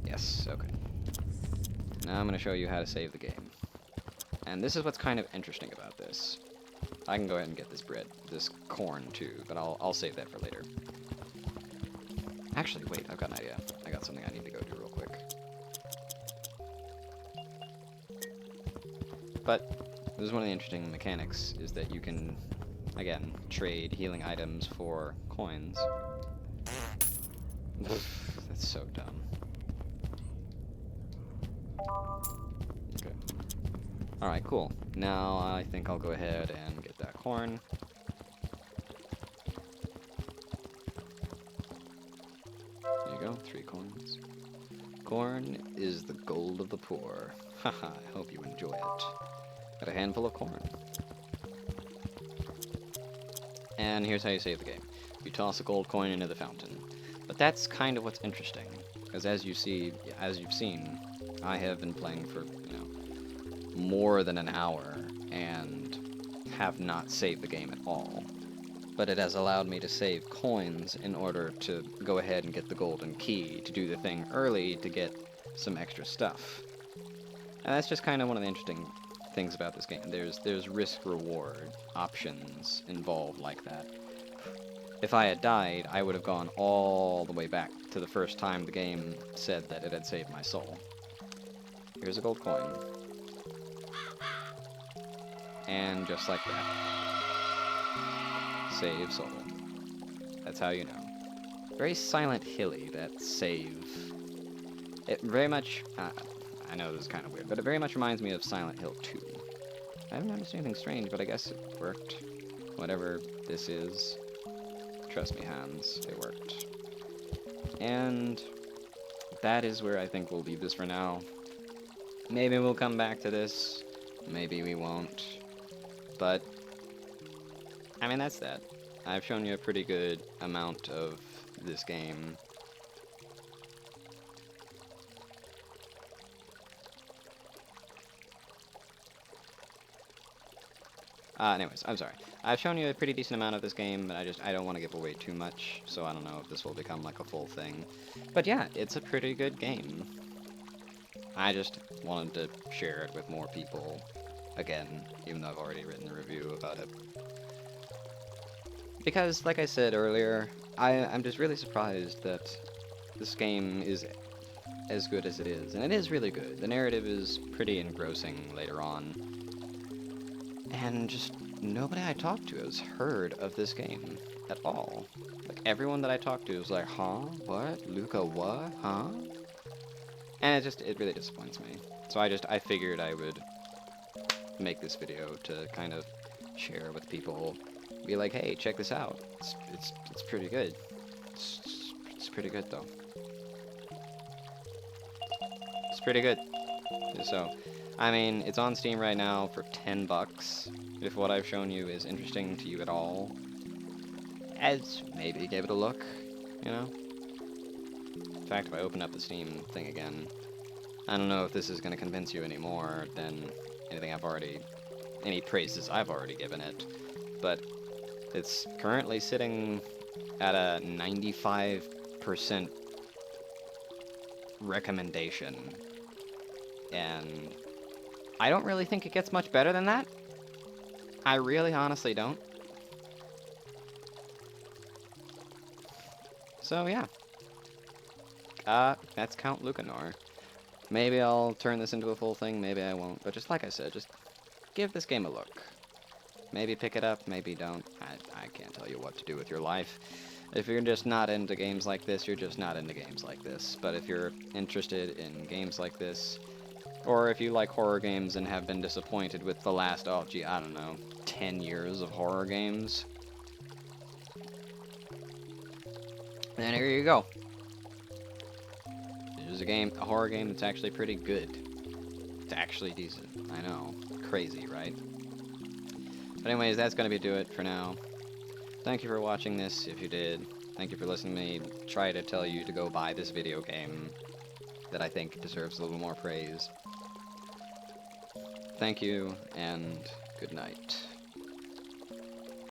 Yes, okay. Now I'm gonna show you how to save the game. And this is what's kind of interesting about this. I can go ahead and get this corn too, but I'll save that for later. Actually, wait, I've got an idea. I got something I need to go do real quick. But this is one of the interesting mechanics, is that you can, again, trade healing items for coins. That's so dumb. Okay. Alright, cool. Now I think I'll go ahead and get that corn. There you go, 3 coins. Corn is the gold of the poor. Haha, I hope you enjoy it. Got a handful of corn. And here's how you save the game. You toss a gold coin into the fountain. But that's kind of what's interesting, because as you've seen, I have been playing for, more than an hour, and have not saved the game at all. But it has allowed me to save coins in order to go ahead and get the golden key, to do the thing early to get some extra stuff. And that's just kind of one of the interesting things about this game. There's risk-reward options involved like that. If I had died, I would have gone all the way back to the first time the game said that it had saved my soul. Here's a gold coin. And just like that. Save soul. That's how you know. Very Silent Hilly, that save. It very much... I know this is kind of weird, but it very much reminds me of Silent Hill 2. I haven't noticed anything strange, but I guess it worked. Whatever this is. Trust me, Hans, it worked. And that is where I think we'll leave this for now. Maybe we'll come back to this. Maybe we won't. But, I mean, that's that. I've shown you a pretty good amount of this game. Anyways, I'm sorry. I've shown you a pretty decent amount of this game, but I don't want to give away too much, so I don't know if this will become like a full thing. But yeah, it's a pretty good game. I just wanted to share it with more people, again, even though I've already written a review about it. Because, like I said earlier, I'm just really surprised that this game is as good as it is, and it is really good. The narrative is pretty engrossing later on, and just nobody I talked to has heard of this game at all. Like, everyone that I talked to was like, huh? What? Luca what? Huh? And it really disappoints me. So I figured I would make this video to kind of share with people, be like, hey, check this out. It's pretty good. It's pretty good, though. It's pretty good. So, I mean, it's on Steam right now for $10. If what I've shown you is interesting to you at all, as maybe give it a look, you know? In fact, if I open up the Steam thing again, I don't know if this is going to convince you any more than any praises I've already given it, but it's currently sitting at a 95% recommendation, and I don't really think it gets much better than that. I really honestly don't. So yeah. That's Count Lucanor. Maybe I'll turn this into a full thing, maybe I won't, but just like I said, just give this game a look. Maybe pick it up, maybe don't. I can't tell you what to do with your life. If you're just not into games like this, you're just not into games like this. But if you're interested in games like this, or if you like horror games and have been disappointed with the last, oh gee, I don't know, 10 years of horror games, then here you go. There's a horror game that's actually pretty good. It's actually decent. I know. Crazy, right? But anyways, that's going to do it for now. Thank you for watching this, if you did. Thank you for listening to me try to tell you to go buy this video game that I think deserves a little more praise. Thank you, and good night.